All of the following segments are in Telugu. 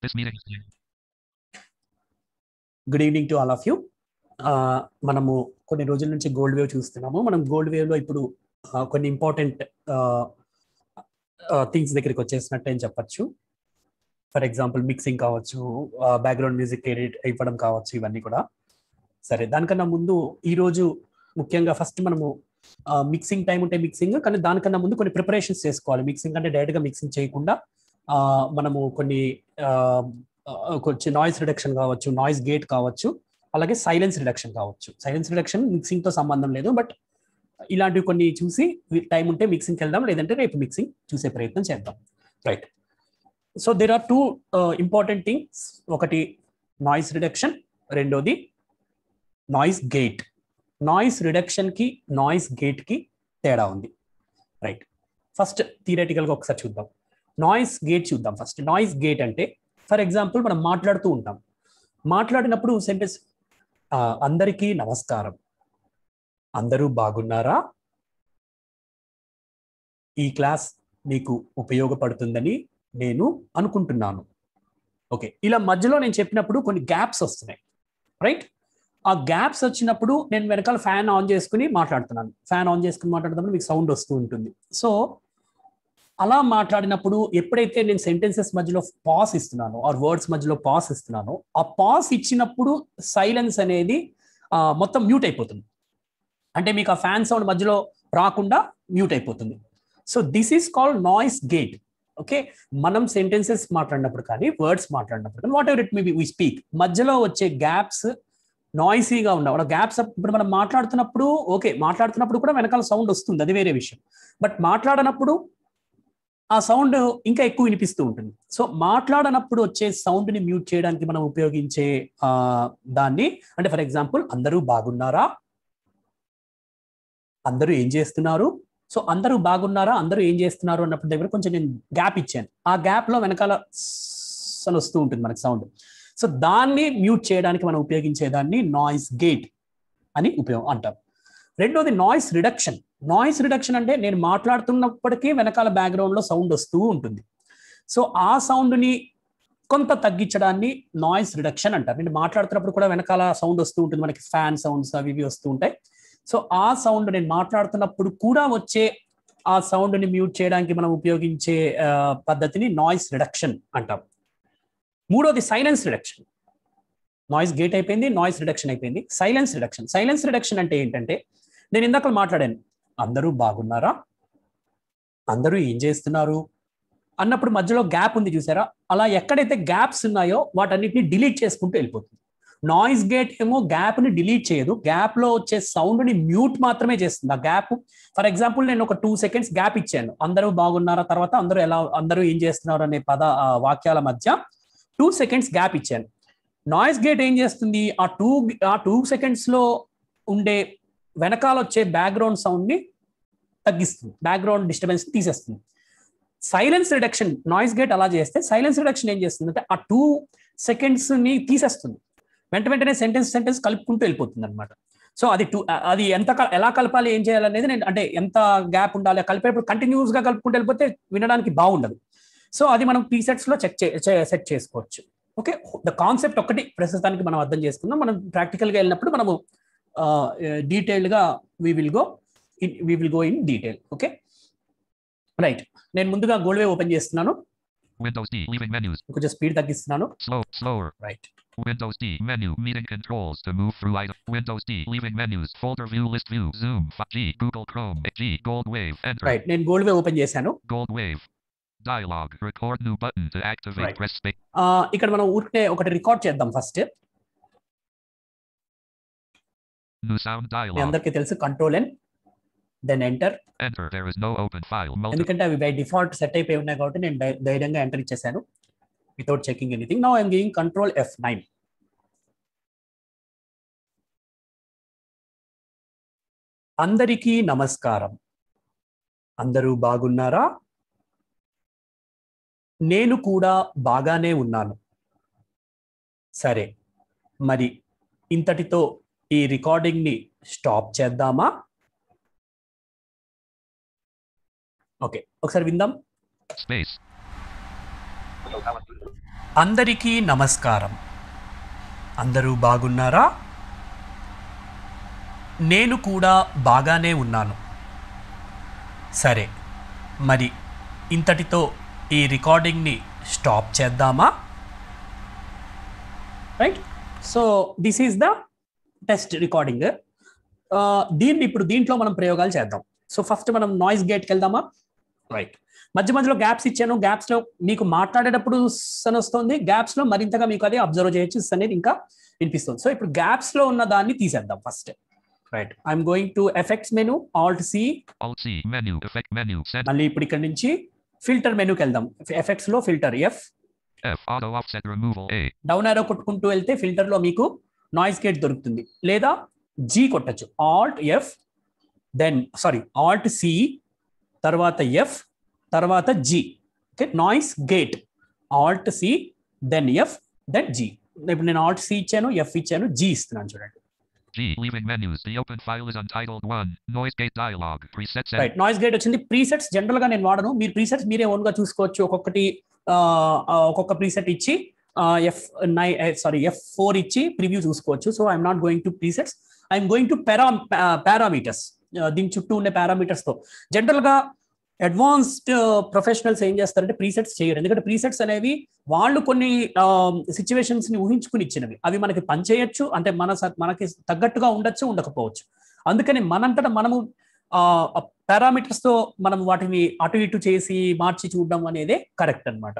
This meeting is being good evening to all of you. మనము కొన్ని రోజుల నుంచి గోల్డ్ వేవ్ చూస్తున్నాము. మనం గోల్డ్ వేవ్లో ఇప్పుడు కొన్ని ఇంపార్టెంట్ థింగ్స్ దగ్గరికి వచ్చేసినట్టు అని చెప్పచ్చు. ఫర్ ఎగ్జాంపుల్ మిక్సింగ్ కావచ్చు, బ్యాక్గ్రౌండ్ మ్యూజిక్ ఎడిట్ ఇవ్వడం కావచ్చు, ఇవన్నీ కూడా. సరే, దానికన్నా ముందు ఈరోజు ముఖ్యంగా ఫస్ట్ మనము మిక్సింగ్ టైం ఉంటే మిక్సింగ్, కానీ దానికన్నా ముందు కొన్ని ప్రిపరేషన్స్ చేసుకోవాలి. మిక్సింగ్ అంటే డైరెక్ట్గా మిక్సింగ్ చేయకుండా మనము కొన్ని కొంచెం నాయిస్ రిడక్షన్ కావచ్చు, నాయిస్ గేట్ కావచ్చు, అలాగే సైలెన్స్ రిడక్షన్ కావచ్చు. సైలెన్స్ రిడక్షన్ మిక్సింగ్తో సంబంధం లేదు, బట్ ఇలాంటివి కొన్ని చూసి టైం ఉంటే మిక్సింగ్కి వెళ్దాం, లేదంటే రేపు మిక్సింగ్ చూసే ప్రయత్నం చేద్దాం. Right. So there are two important things. ఒకటి నాయిస్ రిడక్షన్, రెండోది నాయిస్ గేట్. నాయిస్ రిడక్షన్కి నాయిస్ గేట్కి తేడా ఉంది. రైట్. ఫస్ట్ థియరిటికల్గా ఒకసారి చూద్దాం. నాయిస్ గేట్ చూద్దాం ఫస్ట్. నాయిస్ గేట్ అంటే ఫర్ ఎగ్జాంపుల్ మనం మాట్లాడుతూ ఉంటాం. మాట్లాడినప్పుడు సెంటెన్స్ అందరికీ నమస్కారం, అందరూ బాగున్నారా, ఈ క్లాస్ మీకు ఉపయోగపడుతుందని నేను అనుకుంటున్నాను. ఓకే, ఇలా మధ్యలో నేను చెప్పినప్పుడు కొన్ని గ్యాప్స్ వస్తున్నాయి. రైట్. ఆ గ్యాప్స్ వచ్చినప్పుడు నేను వెనకాల ఫ్యాన్ ఆన్ చేసుకుని మాట్లాడుతున్నాను. ఫ్యాన్ ఆన్ చేసుకుని మాట్లాడుతున్నప్పుడు మీకు సౌండ్ వస్తూ ఉంటుంది. సో అలా మాట్లాడినప్పుడు ఎప్పుడైతే నేను సెంటెన్సెస్ మధ్యలో పాస్ ఇస్తున్నానో ఆర్ వర్డ్స్ మధ్యలో పాస్ ఇస్తున్నానో, ఆ పాస్ ఇచ్చినప్పుడు సైలెన్స్ అనేది మొత్తం మ్యూట్ అయిపోతుంది. అంటే మీకు ఆ ఫ్యాన్ సౌండ్ మధ్యలో రాకుండా మ్యూట్ అయిపోతుంది. So this is called noise gate. Okay, మనం సెంటెన్సెస్ మాట్లాడినప్పుడు కానీ, వర్డ్స్ మాట్లాడినప్పుడు కానీ, whatever it may be we speak, మధ్యలో వచ్చే గ్యాప్స్ నాయిసీగా ఉండవు. గ్యాప్స్ ఇప్పుడు మనం మాట్లాడుతున్నప్పుడు ఓకే, మాట్లాడుతున్నప్పుడు కూడా వెనకాల సౌండ్ వస్తుంది, అది వేరే విషయం. బట్ మాట్లాడనప్పుడు ఆ సౌండ్ ఇంకా ఎక్కువ వినిపిస్తూ ఉంటుంది. సో మాట్లాడనప్పుడు వచ్చే సౌండ్ని మ్యూట్ చేయడానికి మనం ఉపయోగించే దాన్ని అంటే ఫర్ ఎగ్జాంపుల్ అందరూ బాగున్నారా, అందరూ ఏం చేస్తున్నారు. సో అందరూ బాగున్నారా, అందరూ ఏం చేస్తున్నారు అన్నప్పుడు దగ్గర కొంచెం నేను గ్యాప్ ఇచ్చాను. ఆ గ్యాప్లో వెనకాల అని వస్తూ ఉంటుంది మనకి సౌండ్. సో దాన్ని మ్యూట్ చేయడానికి మనం ఉపయోగించేదాన్ని నాయిస్ గేట్ అని అంటాం. రెండోది నాయిస్ రిడక్షన్. నాయిస్ రిడక్షన్ అంటే నేను మాట్లాడుతున్నప్పటికీ వెనకాల బ్యాక్గ్రౌండ్లో సౌండ్ వస్తూ ఉంటుంది. సో ఆ సౌండ్ని కొంత తగ్గించడాన్ని నాయిస్ రిడక్షన్ అంటారు. నేను మాట్లాడుతున్నప్పుడు కూడా వెనకాల సౌండ్ వస్తూ ఉంటుంది, మనకి ఫ్యాన్ సౌండ్స్ అవి ఇవి వస్తూ ఉంటాయి. సో ఆ సౌండ్ నేను మాట్లాడుతున్నప్పుడు కూడా వచ్చే ఆ సౌండ్ని మ్యూట్ చేయడానికి మనం ఉపయోగించే పద్ధతిని నాయిస్ రిడక్షన్ అంటాం. మూడోది సైలెన్స్ రిడక్షన్. నాయిస్ గేట్ అయిపోయింది, నాయిస్ రిడక్షన్ అయిపోయింది. Silence reduction. సైలెన్స్ రిడక్షన్ అంటే ఏంటంటే నేను ఇందాక మాట్లాడాను, అందరూ బాగున్నారా, అందరూ ఏం చేస్తున్నారు అన్నప్పుడు మధ్యలో గ్యాప్ ఉంది చూసారా, అలా ఎక్కడైతే గ్యాప్స్ ఉన్నాయో వాటన్నిటిని డిలీట్ చేసుకుంటూ వెళ్ళిపోతుంది. నాయిస్ గేట్ ఏమో గ్యాప్ని డిలీట్ చేయదు, గ్యాప్లో వచ్చే సౌండ్ని మ్యూట్ మాత్రమే చేస్తుంది. ఆ గ్యాప్ ఫర్ ఎగ్జాంపుల్ నేను ఒక 2 seconds గ్యాప్ ఇచ్చాను, అందరూ బాగున్నారా తర్వాత అందరూ ఏం చేస్తున్నారు అనే వాక్యాల మధ్య 2 seconds గ్యాప్ ఇచ్చాను. నాయిస్ గేట్ ఏం చేస్తుంది, ఆ 2 seconds ఉండే వెనకాల వచ్చే బ్యాక్గ్రౌండ్ సౌండ్ని తగ్గిస్తుంది, బ్యాక్గ్రౌండ్ డిస్టర్బెన్స్ తీసేస్తుంది. సైలెన్స్ రిడక్షన్ నాయిస్ గేట్ అలా చేస్తే సైలెన్స్ రిడక్షన్ ఏం చేస్తుంది అంటే ఆ 2 seconds తీసేస్తుంది, వెంటనే సెంటెన్స్ కలుపుకుంటూ వెళ్ళిపోతుంది అనమాట. సో అది ఎలా కలపాలి, ఏం చేయాలనేది నేను అంటే ఎంత గ్యాప్ ఉండాలి, కలిపేటప్పుడు కంటిన్యూస్గా కలుపుకుంటూ వెళ్ళిపోతే వినడానికి బాగుండదు. సో అది మనం ప్రీసెట్స్లో సెట్ చేసుకోవచ్చు. ఓకే, ద కాన్సెప్ట్ ఒకటి ప్రస్తుతానికి మనం అర్థం చేసుకుందాం. మనం ప్రాక్టికల్గా వెళ్ళినప్పుడు మనము డీటెయిల్డ్గా we will go in detail. Okay, right. నేను ముందుగా గోల్డ్ వేవ్ ఓపెన్ చేస్తున్నాను. Windows D leaving menus. కొంచెం స్పీడ్ తగ్గిస్తున్నాను. Slower. Right. Windows D menu meeting controls to move through item. Windows D leaving menus folder view list view Zoom G Google Chrome G Gold Wave enter. Right, నేను గోల్డ్ వేవ్ ఓపెన్ చేశాను. Gold Wave dialog record new button to activate Right. press space. ఇక్కడ మనం ఊరికే ఒకటి రికార్డ్ చేద్దాం ఫస్ట్. New sound మీ dialog. అందరికీ తెలుసు Control N then enter. Enter there is no open file. ఎందుకంటే అవి బై డిఫాల్ట్ సెట్ అయిపోయి ఉన్నాయి కాబట్టి నేను ధైర్యంగా ఎంటర్ ఇచ్చేసాను without checking anything. Now I'm giving Control F9. అందరికీ నమస్కారం, అందరూ బాగున్నారా, నేను కూడా బాగానే ఉన్నాను. సరే, మరి ఇంతటితో ఈ రికార్డింగ్ని స్టాప్ చేద్దామా? ఓకే, ఒకసారి విందాం. Space. అందరికీ నమస్కారం. అందరూ బాగున్నారా? నేను కూడా బాగానే ఉన్నాను. సరే, మరి ఇంతటితో ఈ రికార్డింగ్ని స్టాప్ చేద్దామా? Right. So this is the test recording. దీంట్లో మనం ప్రయోగాలు చేద్దాం. సో ఫస్ట్ మనం నాయిస్ గేట్కి వెళ్దామా? రైట్. మధ్య మధ్యలో గ్యాప్స్ ఇచ్చాను. గ్యాప్స్లో మీకు మాట్లాడేటప్పుడు సన్ వస్తుంది, గ్యాప్స్లో మరింతగా మీకు అదే అబ్జర్వ్ చేయొచ్చు అనేది ఇంకా వినిపిస్తుంది. సో ఇప్పుడు గ్యాప్స్లో ఉన్న దాన్ని తీసేద్దాం first. Right. I'm going to effects menu, alt C menu, effect menu. మళ్ళీ ఇప్పుడు ఇక్కడ నుంచి ఫిల్టర్ మెనూకి వెళ్దాం. ఎఫెక్ట్స్ లో filter F auto offset removal A. Down arrow కొట్టుకుంటూ వెళ్తే ఫిల్టర్ లో మీకు నాయిస్ గేట్ దొరుకుతుంది, లేదా జీ కొట్టచ్చు. Alt F then alt C తర్వాత ఎఫ్ తర్వాత G. Okay, noise gate alt C then F then G. ఇప్పుడు నేను ఆల్ట్ సి ఇచ్చాను, ఎఫ్ ఇచ్చాను, జీ ఇస్తున్నాను. చూడండి. G, leaving menus. The open file is untitled 1. Noise gate dialog. Presets. Right. Noise gate వచ్చింది. ప్రీసెట్స్ జనరల్ గా నేను వాడను. మీరు ప్రీసెట్స్ మీరే ఓన్ గా చూసుకోవచ్చు. ఒక్కొక్క ప్రీసెట్ ఇచ్చి F4 ఇచ్చి ప్రివ్యూ చూసుకోవచ్చు. So I'm not going to presets, I'm going to parameters. దీని చుట్టూ ఉండే పారామీటర్స్ తో జనరల్ గా అడ్వాన్స్డ్ ప్రొఫెషనల్స్ ఏం చేస్తారంటే ప్రీసెట్స్ చేయరు. ఎందుకంటే ప్రీసెట్స్ అనేవి వాళ్ళు కొన్ని సిచ్యువేషన్స్ ని ఊహించుకుని ఇచ్చినవి. అవి మనకి పనిచేయచ్చు, అంటే మనకి తగ్గట్టుగా ఉండొచ్చు, ఉండకపోవచ్చు. అందుకని మనంతటా మనము పారామీటర్స్ తో మనం వాటిని అటు ఇటు చేసి మార్చి చూడడం అనేది కరెక్ట్ అన్నమాట.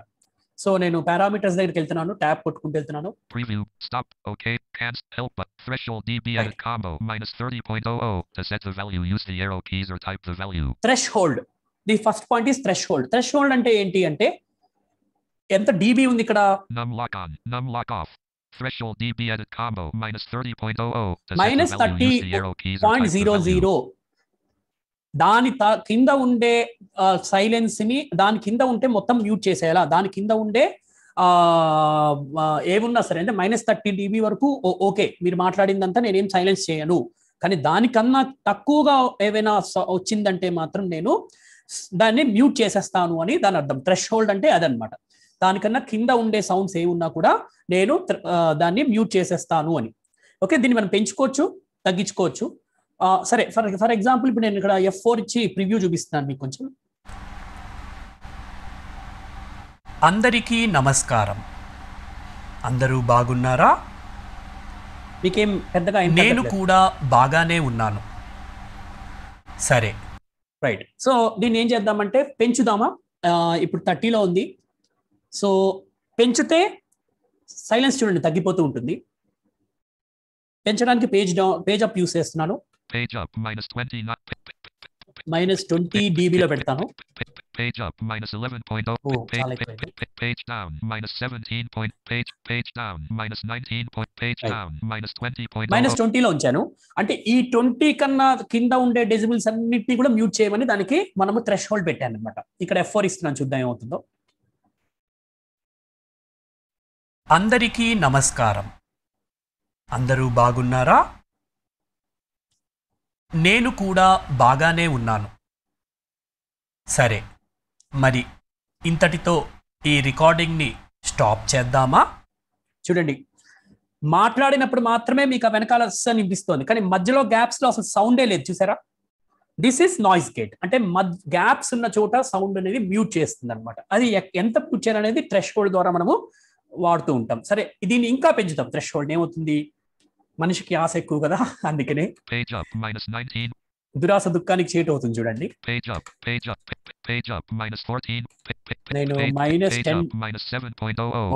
సో నేను పారామీటర్స్ దగ్గరికి వెళ్తున్నాను, ట్యాబ్ కొట్టుకుంటూ వెళ్తున్నాను. Preview, stop, okay, can't help but threshold dB edit combo -30.00. To set the value, use the arrow keys or type the value. Threshold. The first point is threshold. Threshold అంటే ఏంటి అంటే ఎంత dB ఉంది ఇక్కడ? Num lock on, num lock off. Threshold dB edit combo -30.00. To set the value, use the arrow keys or type the value. దాని కింద ఉండే సైలెన్స్ ని దాని కింద ఉంటే మొత్తం మ్యూట్ చేసేయాలా? దాని కింద ఉండే ఏమున్నా సరే, అంటే -30 dB వరకు ఓకే, మీరు మాట్లాడిందంతా నేనేం సైలెన్స్ చేయను. కానీ దానికన్నా తక్కువగా ఏవైనా వచ్చిందంటే మాత్రం నేను దాన్ని మ్యూట్ చేసేస్తాను అని దాని అర్థం. థ్రెషోల్డ్ అంటే అదనమాట. దానికన్నా కింద ఉండే సౌండ్స్ ఏ ఉన్నా కూడా నేను దాన్ని మ్యూట్ చేసేస్తాను అని. ఓకే, దీన్ని మనం పెంచుకోవచ్చు, తగ్గించుకోవచ్చు. సరే, ఫర్ ఎగ్జాంపుల్ ఇప్పుడు నేను ఇక్కడ F4 ఇచ్చి ప్రివ్యూ చూపిస్తున్నాను మీకు కొంచెం. అందరికీ నమస్కారం. అందరూ బాగున్నారా? మీకేం పెద్దగా నేను కూడా బాగానే ఉన్నాను. సరే, రైట్. సో దీన్ని ఏం చేద్దామంటే పెంచుదామా? ఇప్పుడు 30లో ఉంది. సో పెంచితే సైలెన్స్ చూడండి తగ్గిపోతూ ఉంటుంది. పెంచడానికి పేజ్ అప్ యూస్ చేస్తున్నాను. Page up -20 -20 dB లో పెడతాను. Page up -11.0. Page down -17. Page down -19. Page down -20. -20 లో ఉంచాను. అంటే ఈ 20 కన్నా కింద ఉండే డెసిబుల్స్ అన్నిటిని కూడా మ్యూట్ చేయమని దానికి మనము థ్రెషోల్డ్ పెట్టాను అనమాట. ఇక్కడ F4 ఇస్తున్నాను, చూద్దాం ఏమవుతుందో. అందరికీ నమస్కారం. అందరూ బాగున్నారా? నేను కూడా బాగానే ఉన్నాను. సరే, మరి ఇంతటితో ఈ రికార్డింగ్ని స్టాప్ చేద్దామా? చూడండి, మాట్లాడినప్పుడు మాత్రమే మీకు ఆ వెనకాల వినిపిస్తోంది, కానీ మధ్యలో గ్యాప్స్లో అసలు సౌండే లేదు. చూసారా? This is noise gate. అంటే గ్యాప్స్ ఉన్న చోట సౌండ్ అనేది మ్యూట్ చేస్తుంది అనమాట. అది ఎంత మ్యూట్ చేయాలనేది థ్రెషోల్డ్ ద్వారా మనము వాడుతూ ఉంటాం. సరే, దీన్ని ఇంకా పెంచుతాం. థ్రెషోల్డ్ ఏమవుతుంది? మనిషికి ఆశ ఎక్కువ కదా, అందుకనే దురాశ దుఃఖానికి చేటు అవుతుంది. చూడండి, నేను -10.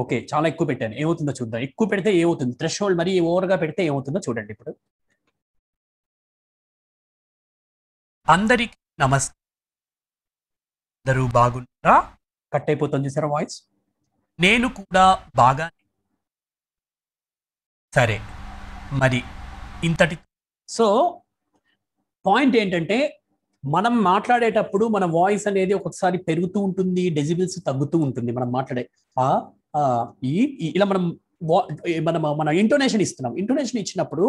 ఓకే, చాలా ఎక్కువ పెట్టాను. ఏమవుతుందో చూద్దాం. ఎక్కువ పెడితే ఏమవుతుంది? థ్రెషోల్డ్ మరి ఓవర్ గా పెడితే ఏమవుతుందో చూడండి. ఇప్పుడు అందరికీ నమస్తే. అందరూ బాగున్నారా? కట్ అయిపోతుంది చూసారా వాయిస్? నేను కూడా బాగా. సరే, మరి ఇంతటి. సో పాయింట్ ఏంటంటే మనం మాట్లాడేటప్పుడు మన వాయిస్ అనేది ఒక్కొక్కసారి పెరుగుతూ ఉంటుంది, డెసిబిల్స్ తగ్గుతూ ఉంటుంది. మనం మాట్లాడే ఇలా మన ఇంటోనేషన్ ఇస్తున్నాం. ఇంటోనేషన్ ఇచ్చినప్పుడు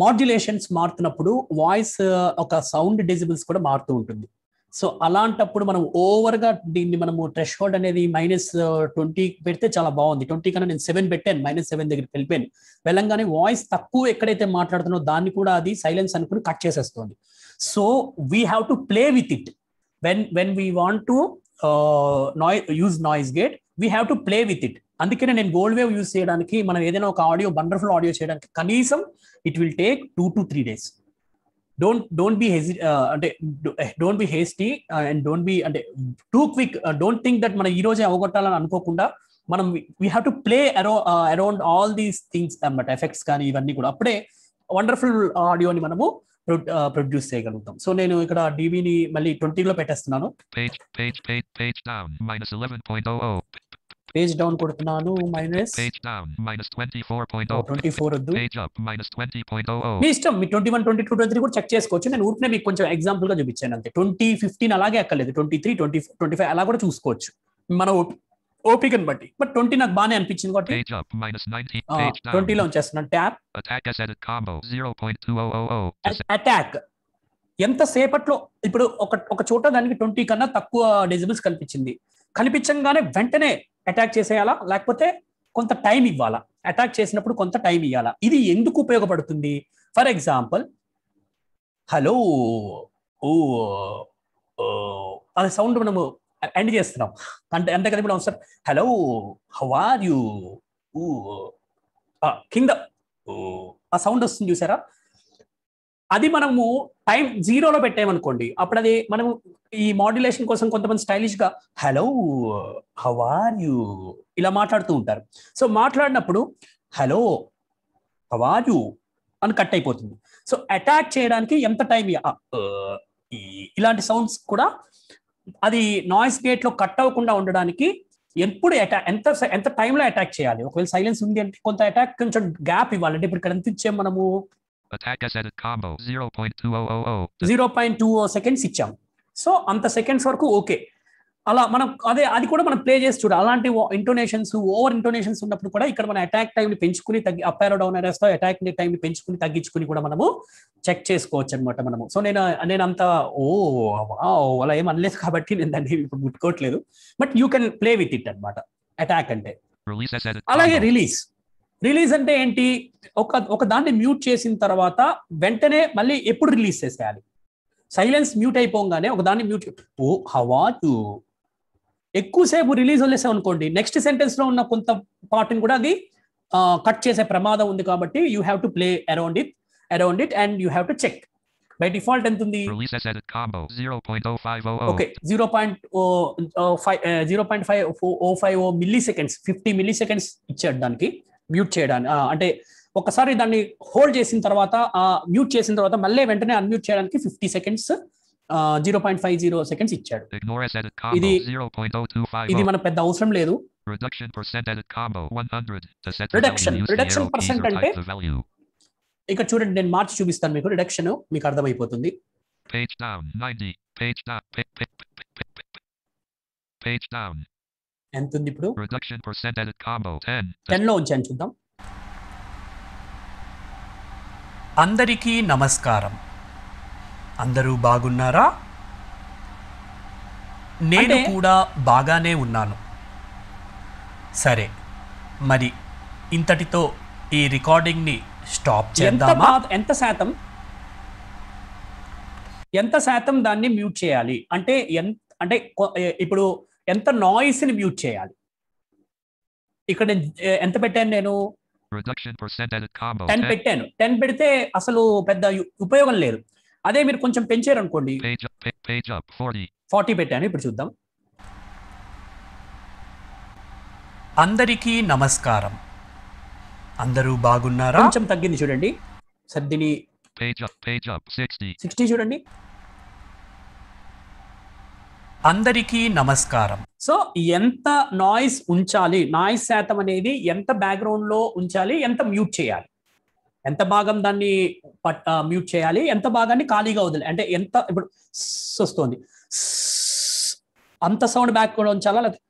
మాడ్యులేషన్స్ మారుతున్నప్పుడు వాయిస్ ఒక సౌండ్ డెసిబిల్స్ కూడా మారుతూ ఉంటుంది. సో అలాంటప్పుడు మనం ఓవర్గా దీన్ని మనము థ్రెష్ హోల్డ్ అనేది -20 పెడితే చాలా బాగుంది. 20 కన్నా నేను 7 పెట్టాను, -7 దగ్గరికి వెళ్ళిపోయాను. వెళ్ళంగానే వాయిస్ తక్కువ ఎక్కడైతే మాట్లాడుతున్నో దాన్ని కూడా అది సైలెన్స్ అనుకుని కట్ చేసేస్తుంది. So we have to play with it when we want to use noise gate, we have to play with it. అందుకనే నేను గోల్డ్ వేవ్ యూజ్ చేయడానికి, మనం ఏదైనా ఒక ఆడియో వండర్ఫుల్ ఆడియో చేయడానికి కనీసం it will take 2 to 3 days. Don't be అంటే don't be hasty and don't be అంటే too quick. Don't think that మనం ఈ రోజే అవగొట్టాలని అనుకోకుండా మనం we have to play around all these things అన్నమాట, ఎఫెక్ట్స్ కానీ ఇవన్నీ కూడా. అప్పుడే వండర్ఫుల్ ఆడియోని మనము ప్రొడ్యూస్ చేయగలుగుతాం. సో నేను ఇక్కడ డీబీని మళ్ళీ 20లో పెట్టేస్తున్నాను. Page down -11.00. పేజ్ డౌన్ కొడుతున్నాను, -24 వద్దు, మీ ఇష్టం. మీ 21, 22, 23 కూడా చెక్ చేసుకోవచ్చు. నేను ఊరికే మీకు కొంచెం ఎగ్జాంపుల్ గా చూపించాను అంతే. 20, 15 అలాగే అక్కర్లేదు, 23, 24, 25 అలా కూడా చూసుకోవచ్చు మన ఓపికని బట్టి. బట్ 20 నాకు బాగానే అనిపించింది కాబట్టి 20లో ఉంచేస్తున్నాను. ట్యాప్ అటాక్ ఎంత సేపట్లో, ఇప్పుడు ఒక చోట దానికి 20 కన్నా తక్కువ డెసిబుల్స్ కనిపించగానే వెంటనే అటాక్ చేసేయాలా, లేకపోతే కొంత టైం ఇవ్వాలా? అటాక్ చేసినప్పుడు కొంత టైం ఇవ్వాలా? ఇది ఎందుకు ఉపయోగపడుతుంది? ఫర్ ఎగ్జాంపుల్, హలో ఓ అనే సౌండ్ మనము ఎండ్ చేస్తున్నాం అంటే అంతే కదా. ఇప్పుడు sir hello how are you కింద ఆ సౌండ్ వస్తుంది చూసారా? అది మనము టైం 0లో పెట్టామనుకోండి, అప్పుడు అది మనం ఈ మాడ్యులేషన్ కోసం కొంతమంది స్టైలిష్ గా హలో హౌ ఆర్ యూ ఇలా మాట్లాడుతూ ఉంటారు. సో మాట్లాడినప్పుడు హలో హౌ ఆర్ యూ అని కట్ అయిపోతుంది. సో అటాక్ చేయడానికి ఎంత టైం, ఇలాంటి సౌండ్స్ కూడా అది నాయిస్ గేట్ లో కట్ అవ్వకుండా ఉండడానికి ఎప్పుడు ఎంత టైంలో అటాక్ చేయాలి. ఒకవేళ సైలెన్స్ ఉంది అంటే కొంత అటాక్ కొంచెం గ్యాప్ ఇవ్వాలి. అంటే ఇప్పుడు ఇక్కడ ఎంత ఇచ్చాం మనము, 0.20 సెకండ్స్ ఇచ్చాం. సో అంత సెకండ్స్ వరకు ఓకే. అలా మనం అది కూడా మనం ప్లే చేసి చూడాలి. అలాంటి ఇంటోనేషన్స్, ఓవర్ ఇంటోనేషన్స్ ఉన్నప్పుడు కూడా ఇక్కడ మన అటాక్ టైం ని పెంచుకుని అప్ ఆరో డౌన్ ఆరోస్ తో అటాక్ టైం ని పెంచుకుని తగ్గించుకుని కూడా మనము చెక్ చేసుకోవచ్చు అనమాట మనము. సో నేను అంత అలా ఏం అనలేదు కాబట్టి నేను దాన్ని ఇప్పుడు గుర్తుకోవట్లేదు. But you can play with it అనమాట అటాక్ అంటే. అలాగే రిలీజ్ అంటే ఏంటి? ఒక దాన్ని మ్యూట్ చేసిన తర్వాత వెంటనే మళ్ళీ ఎప్పుడు రిలీజ్ చేసేయాలి? సైలెన్స్ మ్యూట్ అయిపోగానే ఒక దాన్ని మ్యూట్, హౌ ఆర్ యూ ఎక్కువసేపు రిలీజ్ వదిలేసాం అనుకోండి, నెక్స్ట్ సెంటెన్స్ లో ఉన్న కొంత పార్ట్ని కూడా అది కట్ చేసే ప్రమాదం ఉంది. కాబట్టి you have to play around it and you have to check. By default ఎంత ఉంది? Okay 0.505 milliseconds, 50 milliseconds ఇచ్చాడు దానికి మ్యూట్ చేయడానికి. అంటే ఒకసారి దాన్ని హోల్డ్ చేసిన తర్వాత మ్యూట్ చేసిన తర్వాత మళ్ళీ వెంటనే అన్మ్యూట్ చేయడానికి 50 సెకండ్స్ 0.50 సెకండ్స్ ఇచ్చాడు. ఇది మన పెద్ద అవసరం లేదు. రిడక్షన్ పర్సెంట్ అంటే ఇక్కడ చూడండి, నేను మార్చి చూపిస్తాను మీకు. రిడక్షన్ మీకు అర్థమైపోతుంది. ఎంత ఉంది ఇప్పుడు? 10లో ఉంచాను, చూద్దాం. అందరికీ నమస్కారం, అందరూ బాగున్నారా? నేను కూడా బాగానే ఉన్నాను. సరే, మరి ఇంతటితో ఈ రికార్డింగ్ని స్టాప్ చేద్దామా? ఎంత శాతం దాన్ని మ్యూట్ చేయాలి అంటే ఇప్పుడు ఎంత నాయిస్ ని మ్యూట్ చేయాలి? ఇక్కడ ఎంత పెట్టాను నేను? 10 పెట్టాను. 10 పెడితే అసలు పెద్ద ఉపయోగం లేదు. అదే మీరు కొంచెం పెంచారు అనుకోండి, 40 పెట్టాను. ఇప్పుడు చూద్దాం. అందరికీ నమస్కారం, అందరూ బాగున్నారా? కొంచెం తగ్గింది చూడండి. సర్దిని 60 చూడండి. అందరికీ నమస్కారం. సో ఎంత నాయిస్ ఉంచాలి, నాయిస్ శాతం అనేది ఎంత బ్యాక్గ్రౌండ్ లో ఉంచాలి, ఎంత మ్యూట్ చేయాలి, ఎంత భాగం దాన్ని మ్యూట్ చేయాలి, ఎంత భాగాన్ని ఖాళీగా వదిలి, అంటే ఎంత ఇప్పుడు వస్తుంది అంత సౌండ్ బ్యాక్గ్రౌండ్ ఉంచాలా, లేకపోతే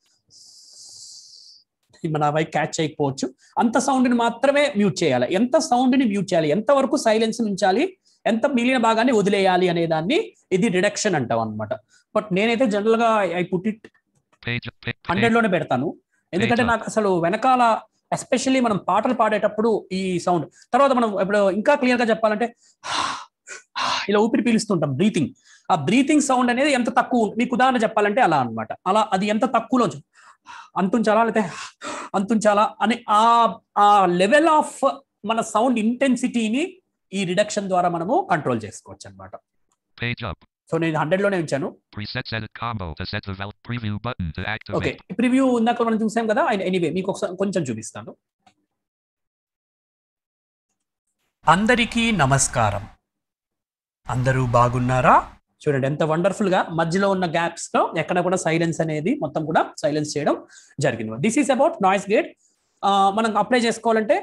మన వైపు క్యాచ్ చేయకపోవచ్చు, అంత సౌండ్ని మాత్రమే మ్యూట్ చేయాలి. ఎంత సౌండ్ని మ్యూట్ చేయాలి, ఎంతవరకు సైలెన్స్ ఉంచాలి, ఎంత మిగిలిన భాగాన్ని వదిలేయాలి అనే దాన్ని ఇది రిడక్షన్ అంటాం అనమాట. బట్ నేనైతే జనరల్ గా ఐ పుట్ ఇట్ 100 లోనే పెడతాను, ఎందుకంటే నాకు అసలు వెనకాల ఎస్పెషల్లీ మనం పాటలు పాడేటప్పుడు ఈ సౌండ్, తర్వాత మనం ఇప్పుడు ఇంకా క్లియర్ గా చెప్పాలంటే ఇలా ఊపిరి పీలుస్తుంటాం, బ్రీతింగ్, ఆ బ్రీతింగ్ సౌండ్ అనేది ఎంత తక్కువ, మీకు ఉదాహరణ చెప్పాలంటే అలా అనమాట. అలా అది ఎంత తక్కువలో అంతుంచాలా లేకపోతే అంతుంచాలా అనే ఆ లెవెల్ ఆఫ్ మన సౌండ్ ఇంటెన్సిటీని ఈ రిడక్షన్ ద్వారా మనము కంట్రోల్ చేసుకోవచ్చు అనమాట. సో నేను 100 లోనే ఉంచాను. ఓకే, ప్రివ్యూ ఇందాక మనం చూసాం కదా, ఎనీవే మీకు ఒకసారి కొంచెం చూపిస్తాను. అందరికీ నమస్కారం, అందరూ బాగున్నారా? చూడండి ఎంత వండర్ఫుల్ గా మధ్యలో ఉన్న గ్యాప్స్ లో ఎక్కడ కూడా సైలెన్స్ అనేది మొత్తం కూడా సైలెన్స్ చేయడం జరిగింది. This is about noise gate. మనం అప్లై చేసుకోవాలంటే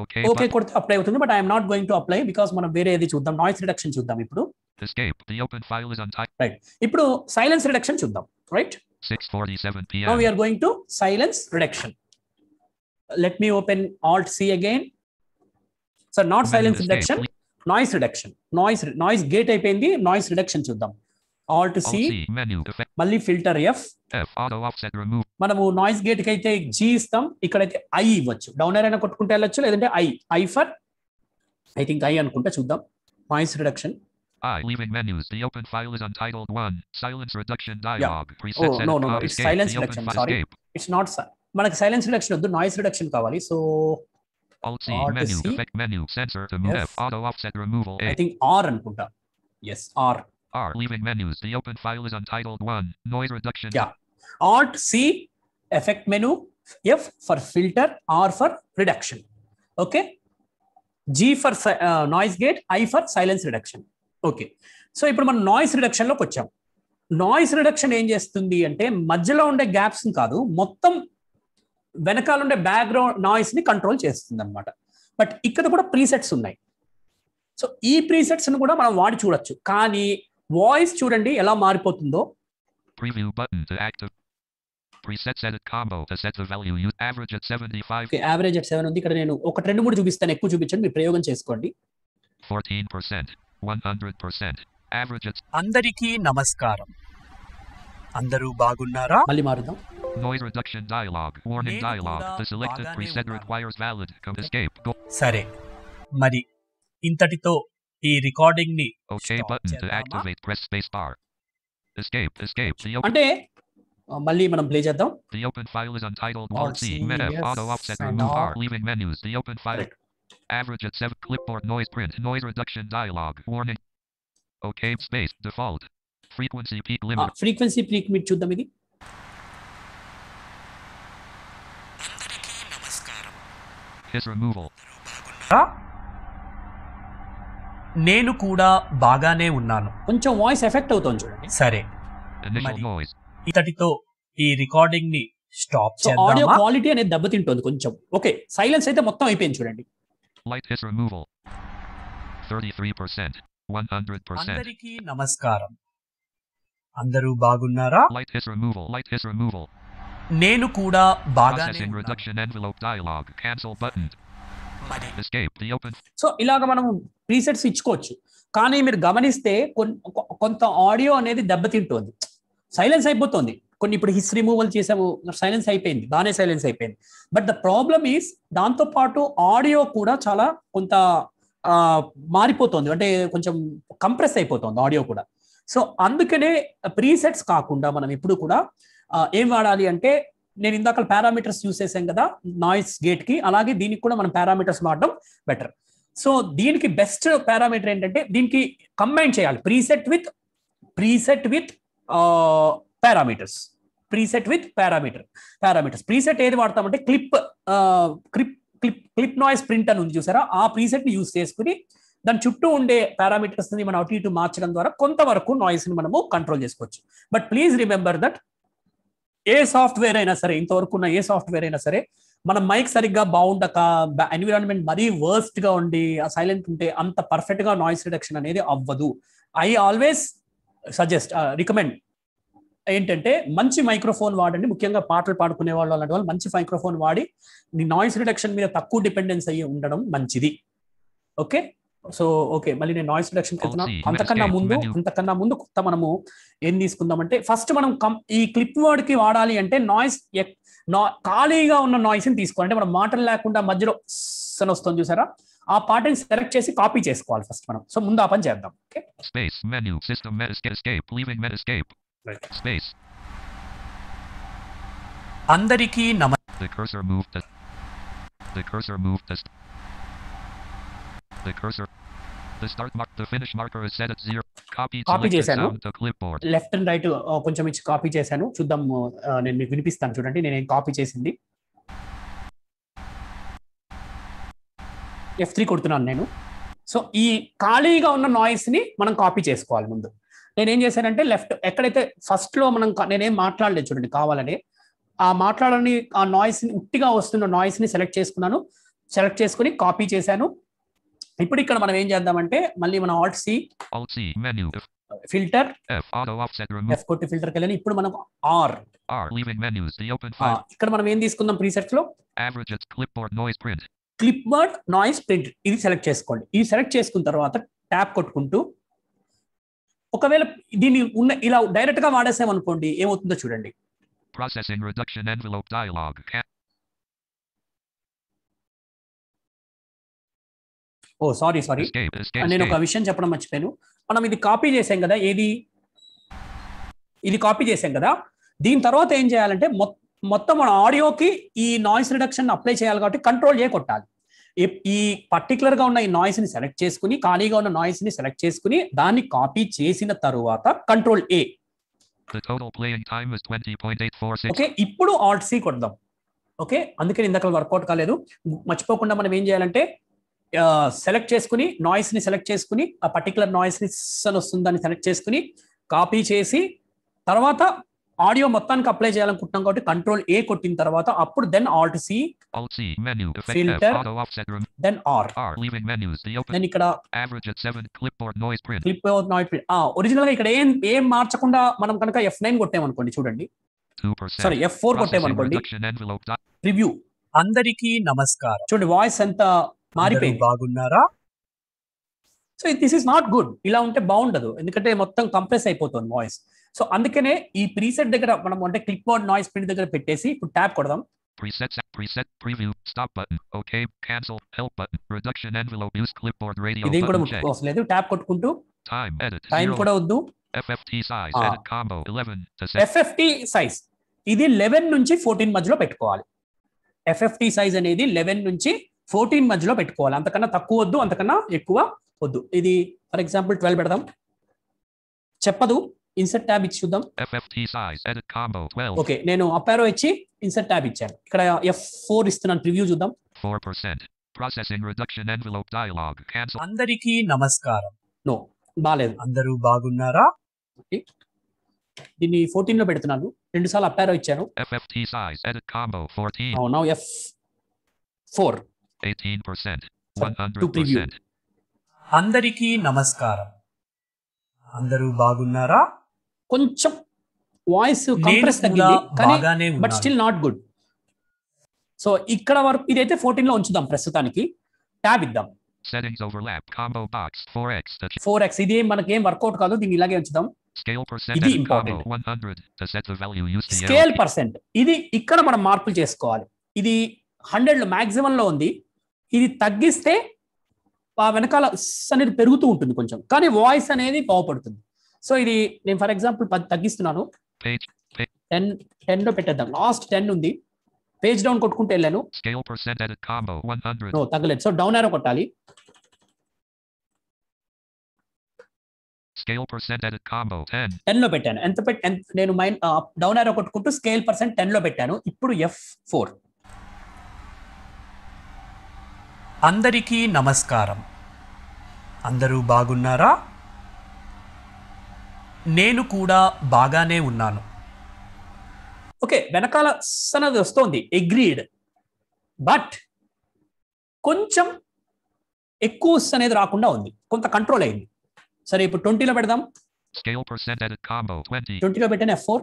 ఓకే కొడితే అప్లై అవుతుంది, but I'm not going to apply because మనం వేరే ఏది చూద్దాం, నాయిస్ రిడక్షన్ చూద్దాం ఇప్పుడు. రైట్, ఇప్పుడు సైలెన్స్ రిడక్షన్ చూద్దాం. Right, 6:47 p.m. Now we are going to silence reduction. Let me open Alt C again. So not silence reduction, noise reduction. Noise gate అయిపోయింది, noise reduction చూద్దాం. Alt C, మళ్ళీ ఫిల్టర్ F, మనము నాయిస్ గేట్ కి అయితే G ఇస్తాం, ఇక్కడైతే I ఇవ్వచ్చు. డౌన్ ఏర్ అయినా కొట్టుకుంటే వెళ్ళొచ్చు, లేదంటే I for I think I అనుకుంటా, చూద్దాం. Noise reduction. Leaving menus. The open file is untitled 1. Silence reduction dialog. Yeah. Oh, no. It's silence reduction. Sorry. It's not. మనకి silence reduction వద్దు, noise reduction కావాలి. So Alt C, menu, effect menu, sensor to move F, auto offset removal A. I think R అనుకుంటా. Yes, R. Leaving menus. The open file is untitled 1. Noise reduction. Yeah. Alt C, effect menu, F for filter, R for reduction. Okay. G for noise gate, I for silence reduction. Okay, so ఇప్పుడు మనం నాయిస్ రిడక్షన్ లోకి వచ్చాం. నాయిస్ రిడక్షన్ ఏం చేస్తుంది అంటే మధ్యలో ఉండే గ్యాప్స్ కాదు, మొత్తం వెనకాల ఉండే బ్యాక్గ్రౌండ్ నాయిస్ ని కంట్రోల్ చేస్తుంది అనమాట. బట్ ఇక్కడ కూడా ప్రీసెట్స్ ఉన్నాయి. సో ఈ ప్రీసెట్స్ ని కూడా మనం వాడి చూడొచ్చు, కానీ వాయిస్ చూడండి ఎలా మారిపోతుందో. Preview button to active. Presets edit combo to set the value. Use average at 75. Okay, average at 7 ఉంది. ఇక్కడ నేను ఒక 2-3 చూపిస్తాను, ఎక్కువ చూపించండి, మీరు ప్రయోగం చేసుకోండి. 14%. 100%. Average at. అందరికీ నమస్కారం, అందరూ బాగున్నారా? మళ్ళీ మారుదాం. Noise reduction dialog. Warning dialog. The selected preset requires valid. Escape. Go. సరే, మరి ఇంతటితో ఈ రికార్డింగ్ ని OK button to activate. Press space bar. Escape. అంటే మళ్ళీ మనం ప్లే చేద్దాం. The open file is untitled. Alt C, Meta, auto offset, remove R. Leaving menus. The open file. Average at 7. Clipboard noise print. Noise reduction dialog. Warning. OK space. Default. Frequency peak limit. Frequency peak limit చూద్దాం ఇది. His removal. నేను కూడా బాగానే ఉన్నాను. కొంచెం వాయిస్ ఎఫెక్ట్ అవుతుంది చూడండి. సరే, Initial noise. ఇతటితో ఈ రికార్డింగ్ ని స్టాప్ చేద్దామా? ఆడియో క్వాలిటీ అనేది దెబ్బతింటుంది కొంచెం. ఓకే, సైలెన్స్ అయితే మొత్తం అయిపోయింది చూడండి. Light his removal. 33%. 100%. అందరికీ నమస్కారం, అందరూ బాగున్నారా? Light his removal. నేను కూడా బాగానే Processing reduction envelope dialog. Cancel button. Escape. The open. So ఇలాగ మనం ప్రీసెట్స్ ఇచ్చుకోవచ్చు, కానీ మీరు గమనిస్తే కొంత ఆడియో అనేది దెబ్బతింటుంది, సైలెన్స్ అయిపోతుంది. కొన్ని ఇప్పుడు హిస్ రిమూవల్ చేసాము, సైలెన్స్ అయిపోయింది, బాగానే సైలెన్స్ అయిపోయింది. బట్ ద ప్రాబ్లమ్ ఈస్ దాంతో పాటు ఆడియో కూడా చాలా కొంత మారిపోతుంది, అంటే కొంచెం కంప్రెస్ అయిపోతుంది ఆడియో కూడా. సో అందుకనే ప్రీసెట్స్ కాకుండా మనం ఇప్పుడు కూడా ఏం వాడాలి అంటే, నేను ఇందాక పారామీటర్స్ యూస్ చేసాం కదా నాయిస్ గేట్ కి, అలాగే దీనికి కూడా మనం పారామీటర్స్ వాడడం బెటర్. సో దీనికి బెస్ట్ పారామీటర్ ఏంటంటే, దీనికి కంబైన్ చేయాలి ప్రీసెట్ విత్ పారామీటర్స్. ప్రీసెట్ ఏది వాడతామంటే క్లిప్ నాయిస్ ప్రింట్ అని ఉంది చూసారా, ఆ ప్రీసెట్ ని యూస్ చేసుకుని దాని చుట్టూ ఉండే పారామీటర్స్ ని మనం అటు ఇటు మార్చడం ద్వారా కొంతవరకు నాయిస్ ని మనము కంట్రోల్ చేసుకోవచ్చు. But please remember that A software అయినా సరే, ఇంతవరకు ఉన్న ఏ సాఫ్ట్వేర్ అయినా సరే, మన మైక్ సరిగ్గా బాగుండక, ఎన్విరాన్మెంట్ మరీ వర్స్ట్ గా ఉండి సైలెంట్ ఉంటే అంత పర్ఫెక్ట్ గా నాయిస్ రిడక్షన్ అనేది అవ్వదు. ఐ ఆల్వేస్ సజెస్ట్, రికమెండ్ ఏంటంటే మంచి మైక్రోఫోన్ వాడండి. ముఖ్యంగా పాటలు పాడుకునే వాళ్ళు అలాంటి వాళ్ళు మంచి మైక్రోఫోన్ వాడి నాయిస్ రిడక్షన్ మీద తక్కువ డిపెండెన్స్ అయ్యి ఉండడం మంచిది. ఓకే, సో ఓకే, మళ్ళీ నేను నాయిస్ రిడక్షన్ వెళ్తున్నాను. Alt-C, అంతకన్నా ముందు కొత్త మనము ఏం తీసుకుందామంటే, ఫస్ట్ మనం ఈ క్లిప్ వర్డ్ కి వాడాలి అంటే నాయిస్ ఖాళీగా ఉన్న నాయిస్ ని తీసుకోవాలి. అంటే మనం మాటలు లేకుండా మధ్యలో అని వస్తుంది చూసారా, ఆ పార్ట్ని సెలెక్ట్ చేసి కాపీ చేసుకోవాలి ఫస్ట్ మనం. సో ముందు ఆ పని చేద్దాం. Okay, space menu system escape leaving escape space అందరికీ the cursor move to the cursor the start mark the finish marker is set at 0 copy చేశాను. sound to clipboard left and right కొంచెం ఇచ్చి కాపీ చేశాను. చూద్దాం, నేను మీకు వినిపిస్తాను చూడండి. నేను కాపీ చేసింది F3 కొడుతున్నాను నేను. సో ఈ ఖాళీగా ఉన్న నాయిస్ ని మనం కాపీ చేసుకోవాలి ముందు. నేనేం చేశానంటే లెఫ్ట్ ఎక్కడైతే ఫస్ట్ లో మనం నేనేం మాట్లాడలేదు చూడండి, కావాలని ఆ మాట్లాడని ఆ నాయిస్ ని ఉట్టిగా వస్తున్న నాయిస్ ని సెలెక్ట్ చేసుకున్నాను. సెలెక్ట్ చేసుకుని కాపీ చేశాను. ఇప్పుడు ఇక్కడ మనం ఏం చేద్దామంటే మళ్ళీ మనం Alt-C menu filter F auto offset remove F కొట్టి ఫిల్టర్ కెళ్ళని ఇప్పుడు మనం R leaving menus the open file ఇక్కడ మనం ఏం తీసుకుందాం ప్రీసెట్స్ లో average clipboard noise print clipboard noise print ఇది సెలెక్ట్ చేసుకోండి. ఇది సెలెక్ట్ చేసుకున్న తర్వాత ట్యాప్ కొట్టుకుంటూ ఒకవేళ దీన్ని ఇలా డైరెక్ట్ గా వాడేసామనుకోండి ఏమవుతుందో చూడండి. processing reduction envelope dialog sorry నేను ఒక విషయం చెప్పడం మర్చిపోయాను. మనం ఇది కాపీ చేసాం కదా, ఇది కాపీ చేసాం కదా, దీని తర్వాత ఏం చేయాలంటే మొత్తం మన ఆడియోకి ఈ నాయిస్ రిడక్షన్ అప్లై చేయాలి కాబట్టి కంట్రోల్ కొట్టాలి. ఈ పర్టికులర్ గా ఉన్న ఈ నాయిస్ ని సెలెక్ట్ చేసుకుని ఖాళీగా ఉన్న నాయిస్ ని సెలెక్ట్ చేసుకుని దాన్ని కాపీ చేసిన తరువాత కంట్రోల్ A. ఓకే, ఇప్పుడు Alt-C కొడదాం. ఓకే, అందుకని ఇందాక వర్కౌట్ కాలేదు. మర్చిపోకుండా మనం ఏం చేయాలంటే సెలెక్ట్ చేసుకుని నాయిస్ ని సెలెక్ట్ చేసుకుని ఆ పర్టికులర్ నాయిస్ ని వస్తుందని సెలెక్ట్ చేసుకుని కాపీ చేసి తర్వాత ఆడియో మొత్తానికి అప్లై చేయాలనుకుంటున్నాం కాబట్టి కంట్రోల్ A కొట్టిన తర్వాత అప్పుడు then Alt-C menu filter auto offset then R leaving menus the open then ఇక్కడ average at 7 clipboard noise print original గా ఇక్కడ ఏం మార్చకుండా మనం కనుక F9 కొట్టామనుకోండి చూడండి, 2% సారీ F4 కొట్టామనుకోండి రివ్యూ అందరికీ నమస్కారం చూడండి వాయిస్ ఎంత మారిపోయింది. బాగున్నారా? So this is not good. ఇలా ఉంటే బాగుండదు, ఎందుకంటే మొత్తం కంప్రెస్ అయిపోతుంది వాయిస్. సో అందుకనే ఈ ప్రీసెట్ దగ్గర మనం అంటే క్లిప్బోర్డ్ నాయిస్ ప్రింట్ దగ్గర పెట్టేసి ఇప్పుడు ట్యాప్ కొడదాం. preset preview stop button okay cancel help button reduction envelope use clipboard radio ఇదేం కూడా ముట్టుకోవట్లేదు. ట్యాప్ కొట్టుకుంటూ time edit టైం కూడా వద్దు. FFT size edit combo 11 to set FFT size ఇది 11 నుంచి 14 మధ్యలో పెట్టుకోవాలి. FFT సైజ్ అనేది 11 నుంచి 14 మధ్యలో పెట్టుకోవాలి. అంతకన్నా తక్కువ వద్దు, అంతకన్నా ఎక్కువ వద్దు. ఇది ఫర్ ఎగ్జాంపుల్ 12 పెడదాం. చెప్పదు, ఇన్సర్ట్ ట్యాబ్ ఇచ్చి చూద్దాం. FFT size edit combo 12 okay, నేను అప్ యారో ఇచ్చి ఇన్సర్ట్ ట్యాబ్ ఇచ్చాను. ఇక్కడ F4 ఇస్తున్నాను, ప్రివ్యూ చూద్దాం. 4% processing reduction envelope dialog cancel అందరికీ నమస్కారం. నో బాలేదు. అందరూ బాగున్నారా? దీన్ని 14 లో పెడుతున్నాను. 2 సార్లు అప్ యారో ఇచ్చాను. FFT size edit combo 14 now F4 18% 100% అందరికీ నమస్కారం. అందరూ బాగున్నారా? కొంచెం వాయిస్ కంప్రెస్ తగ్గింది కానీ but still not good. So ఇక్కడ వరకు ఇదైతే 14 లో ఉంచుదాం ప్రస్తుతానికి. ట్యాబ్ ఇద్దాం. settings overlap combo box 4x ఇది మనకి ఏం వర్కౌట్ కాదు, దీన్ని ఇలాగే ఉంచుదాం. scale percent ఇది edit combo important. 100 to set the value used scale percent ఇది ఇక్కడ మనం మార్పులు చేసుకోవాలి. ఇది 100 లో మాక్సిమం లో ఉంది. ఇది తగ్గిస్తే ఆ వెనకాల అనేది పెరుగుతూ ఉంటుంది కొంచెం, కానీ వాయిస్ అనేది బాగుపడుతుంది. సో ఇది నేను ఫర్ ఎగ్జాంపుల్ 10 తగ్గిస్తున్నాను. 10 లో పెట్టేద్దాం. లాస్ట్ 10 ఉంది. పేజ్ డౌన్ కొట్టుకుంటూ వెళ్ళాను. scale percent edit combo 100 no తగ్గలేదు. సో డౌన్ యారో కొట్టాలి. scale percent edit combo 10 లో పెట్టాను. నేను డౌన్ యారో కొట్టుకుంటూ స్కేల్ పర్సెంట్ 10 లో పెట్టాను. ఇప్పుడు F4 అందరికీ నమస్కారం. అందరూ బాగున్నారా? నేను కూడా బాగానే ఉన్నాను. ఓకే, వెనకాల అన్నది వస్తోంది అగ్రీడ్, బట్ కొంచెం ఎక్కువ అనేది రాకుండా ఉంది, కొంత కంట్రోల్ అయింది. సరే ఇప్పుడు 20 లో పెడదాం. scale percent edit combo 20 లో పెట్టాను F4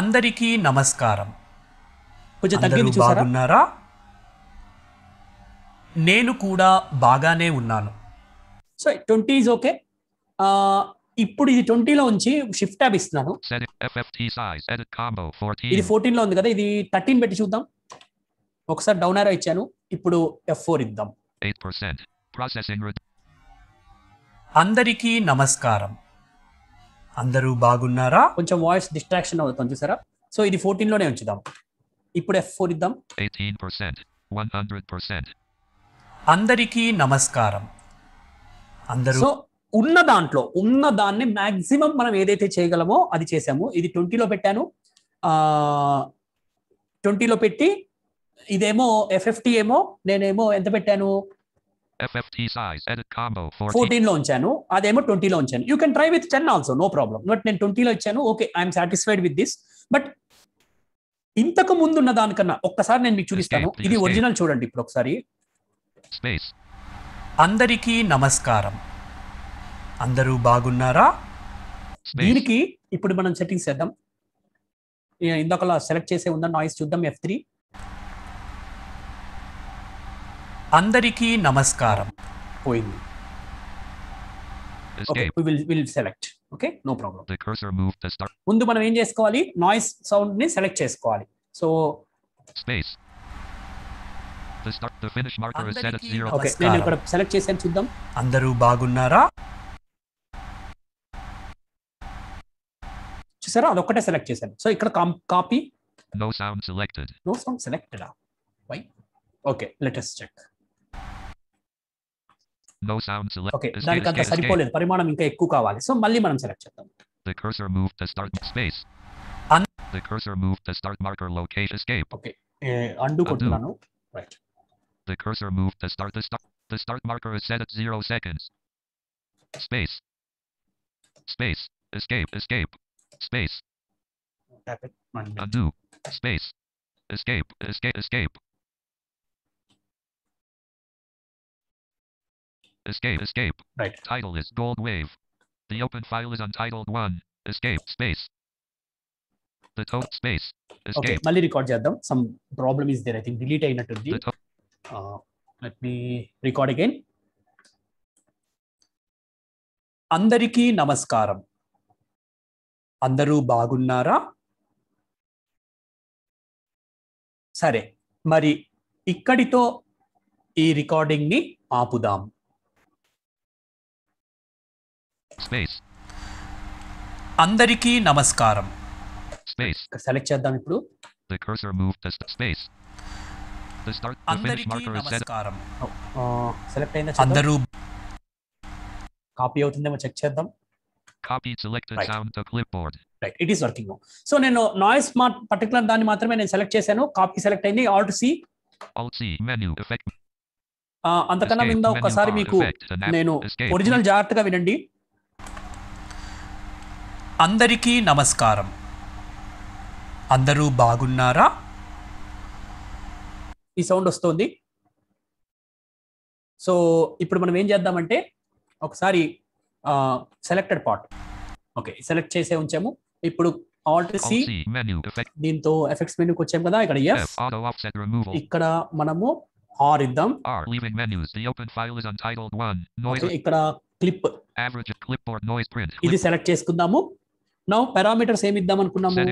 అందరికీ నమస్కారం. కొంచెం తగ్గింది చూసారా? నేను కూడా బాగానే ఉన్నాను. So 20 is okay. ఇప్పుడు ఇది 20లో ఉంచి షిఫ్ట్ ట్యాబ్ ఇస్తున్నాను. Setting FFT size edit combo ఇది 14. 14లో ఉంది కదా, ఇది 13 పెట్టి చూద్దాం. ఒకసారి డౌన్ ఆరో ఇచ్చాను, ఇప్పుడు F4 ఇద్దాం. 8%. Processing అందరికీ నమస్కారం. అందరూ బాగున్నారా? కొంచెం వాయిస్ డిస్ట్రాక్షన్ అవుతుంది చూసారా. సో ఇది 14లోనే ఉంచుదాం. ఇప్పుడు F4 ఇద్దాం. 18%. 100%. అందరికీ నమస్కారం. అందరూ సో ఉన్న దాన్ని మాక్సిమం మనం ఏదైతే చేయగలమో అది చేసాము. ఇది 20లో పెట్టాను. 20లో పెట్టి ఇదేమో FFT ఏమో నేనేమో ఎంత పెట్టాను, FFT size edit combo 14లో ఉంచాను. అదేమో 20లో ఉంచాను. You can try with 10 also, no problem. But నేను 20లో ఇచ్చాను. Okay, I'm satisfied with this. But ఇంతకు ముందు ఉన్న దానికన్నా ఒక్కసారి నేను మీకు చూపిస్తాను. ఇది ఒరిజినల్ చూడండి ఇప్పుడు ఒకసారి. Space. అందరికీ నమస్కారం. అందరూ బాగున్నారా? దీనికి ఇప్పుడు మనం సెట్టింగ్స్ చేద్దాం. ఇందాకలా సెలెక్ట్ చేసే ఉందా నాయిస్ చూద్దాం. F3. అందరికీ నమస్కారం పోయింది. Okay, will select. Okay, no problem. The cursor move to start. ముందు మనం ఏం చేసుకోవాలి, నాయిస్ సౌండ్ ని సెలెక్ట్ చేసుకోవాలి. So Space. The finish marker is set at 0. Okay, నేను ఇక్కడ సెలెక్ట్ చేశాను చూద్దాం. అందరూ బాగున్నారా? చూసారా, అదొక్కటే సెలెక్ట్ చేశాను. సో ఇక్కడ copy. No sound selected. No sound selected. Why? Okay, let us check. No sound selected. Okay, దానికి అంత సరిపోలేదు, పరిమాణం ఇంకా ఎక్కువ కావాలి. సో మళ్ళీ మనం సెలెక్ట్ చేద్దాం. The cursor move to start space. The cursor move to start marker location escape. Okay, undo కొడుతున్నాను. Right. The cursor move to start the start marker is set at 0 seconds. Space. Space. Escape. Space. Tap it. Undo. Space. Escape. Escape. Right. Title is Gold Wave. The open file is untitled 1. Escape. Space. The total space. Escape. Okay, మళ్ళీ రికార్డ్ చేద్దాం. Some problem is there. I think delete అయినట్టుంది. Let me record again. అందరికీ నమస్కారం. అందరూ బాగున్నారా? సరే, మరి ఇక్కడితో ఈ రికార్డింగ్ ని ఆపుదాం. Space. అందరికీ నమస్కారం. Space. సెలెక్ట్ చేద్దాం ఇప్పుడు. The cursor move to space. The start the finish marker is set. Select అయిందా? అందరూ కాపీ అవుతుందేమో చెక్ చేద్దాం. Copy selected sound to clipboard. Right, it is working now. So నేను నాయిస్ పర్టికులర్ దాన్ని మాత్రమే నేను సెలెక్ట్ చేశాను. కాపీ సెలెక్ట్ అయింది. Alt C. Alt C menu effect. అంతకన్నా ముందు ఒకసారి మీకు నేను ఒరిజినల్ జాగ్రత్తగా వినండి. అందరికీ నమస్కారం. అందరూ బాగున్నారా? ఈ సౌండ్ వస్తుంది. సో ఇప్పుడు మనం ఏం చేద్దామంటే ఒకసారి సెలెక్టెడ్ పార్ట్. ఓకే, సెలెక్ట్ చేసే ఉంచాము. ఇప్పుడు Alt C దీంతో ఎఫెక్ట్స్ మెనూకి వచ్చాము కదా, ఇక్కడ F. ఇక్కడ మనము R ఇద్దాం. ఇక్కడ క్లిప్. ఇది సెలెక్ట్ చేసుకుందాము. నౌ పారామీటర్స్ ఏమి ఇద్దాం అనుకున్నాము?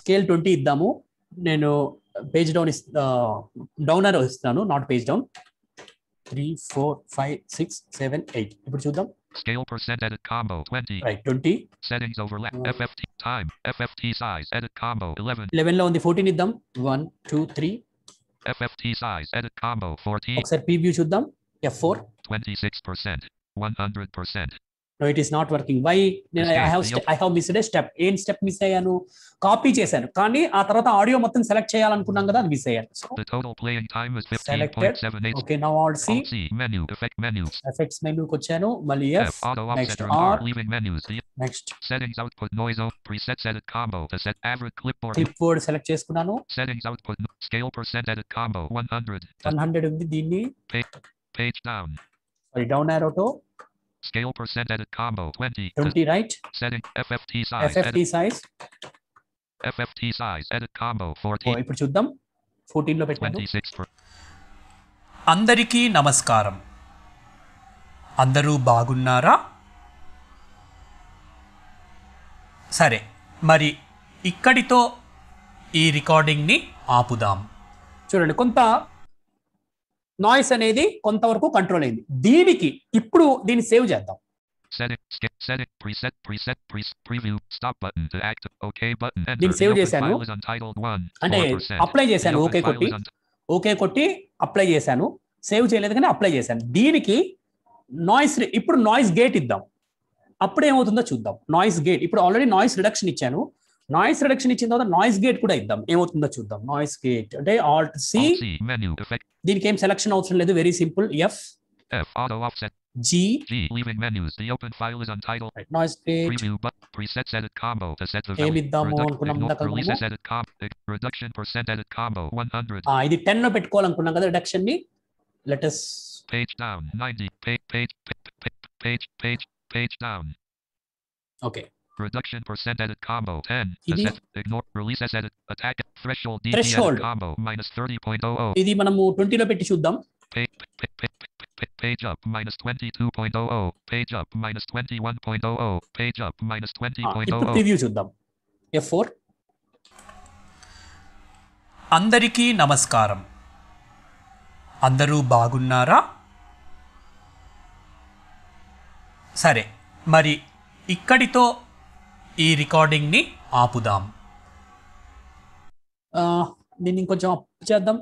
స్కేల్ 20 ఇద్దాము. నేను పేజ్ డౌన్ డౌన్ ఆరో ఇస్తాను, నాట్ పేజ్ డౌన్. 3 4 5 6 7 8. ఇప్పుడు చూద్దాం. Scale percent edit combo 20. Right, 20. Settings overlap. FFT time. FFT size edit combo 11. 11 లో ఉంది. 14 ఇద్దాం. 1 2 3. FFT size edit combo 14. ఒకసారి ప్రీవ్యూ చూద్దాం. F4. 26%. 100%. No, it is not working. Why? I have missed a step. ఏం స్టెప్ మిస్ అయ్యాను? కాపీ చేశాను, కానీ ఆ తర్వాత ఆడియో మొత్తం సెలెక్ట్ చేయాలనుకున్నాం కదా, అది మిస్ అయ్యాను. So the total playing time is 15.78. Okay, now Alt C. Alt C menu effect menus. Effects menu కి వచ్చాను. మళ్ళీ F. Auto next offset R. leaving menus. Next Settings output noise presets edit combo to set average clipboard. clipboard select చేసుకున్నాను. Settings output scale percent edit combo 100. 100 ఉంది. దీన్ని page down. Sorry, down arrow to scale percent edit combo 20. 20, right? Setting FFT size. FFT size. FFT size edit combo 14. ఇప్పుడు చూద్దాం. 14 లో పెట్టాను. అందరికీ నమస్కారం. అందరూ బాగున్నారా? సరే, మరి ఇక్కడితో ఈ రికార్డింగ్ని ఆపుదాం. చూడండి, కొంత నాయిస్ అనేది కొంతవరకు కంట్రోల్ అయింది. దీనికి ఇప్పుడు దీన్ని సేవ్ చేద్దాం. Set it, skip, set it, preset, preview, stop button to act, OK button, enter. దీన్ని సేవ్ The open చేశాను. file is untitled 1, అంటే 4%. అప్లై The చేశాను. open ఓకే file కొట్టి is ఓకే కొట్టి అప్లై చేశాను. సేవ్ చేయలేదు కానీ అప్లై చేశాను. దీనికి నాయిస్ ఇప్పుడు నాయిస్ గేట్ ఇద్దాం. అప్పుడు ఏమవుతుందో చూద్దాం. నాయిస్ గేట్ ఇప్పుడు ఆల్రెడీ నాయిస్ రిడక్షన్ ఇచ్చాను. నాయిస్ రిడక్షన్ ఇచ్చిన తర్వాత నాయిస్ గేట్ కూడా ఇద్దాం. ఏమవుతుందో చూద్దాం. నాయిస్ గేట్ అంటే alt C. Alt C, menu, effect, దీనికి ఏం సెలక్షన్ అవసరం లేదు. Very simple. F auto offset, G leaving menus. The open file is untitled. Noise gate Preview button, presets edit combo to set the ఏమి value. ఇద్దాము అనుకున్నాం ఇందాక Release మనము. edit reduction percent edit combo 100. ఇది 10 లో పెట్టుకోవాలనుకున్నాం కదా రిడక్షన్ ని. Let us Page down 90. Page down. Okay. Reduction percent edit combo 10. ఇది Set, ignore, release as edit, attack, threshold DP Threshold. edit combo minus 30.00. ఇది మనము 20 లో పెట్టి చూద్దాం. Page up minus 22.00. Page up minus 21.00. Page up minus ఇప్పుడు 20.00. ప్రివ్యూ చూద్దాం. F4. అందరికీ నమస్కారం. అందరూ బాగున్నారా? సరే, మరి ఇక్కడితో ఈ రికార్డింగ్ని ఆపుదాం. దీన్ని ఇంకొంచెం అప్ చేద్దాం.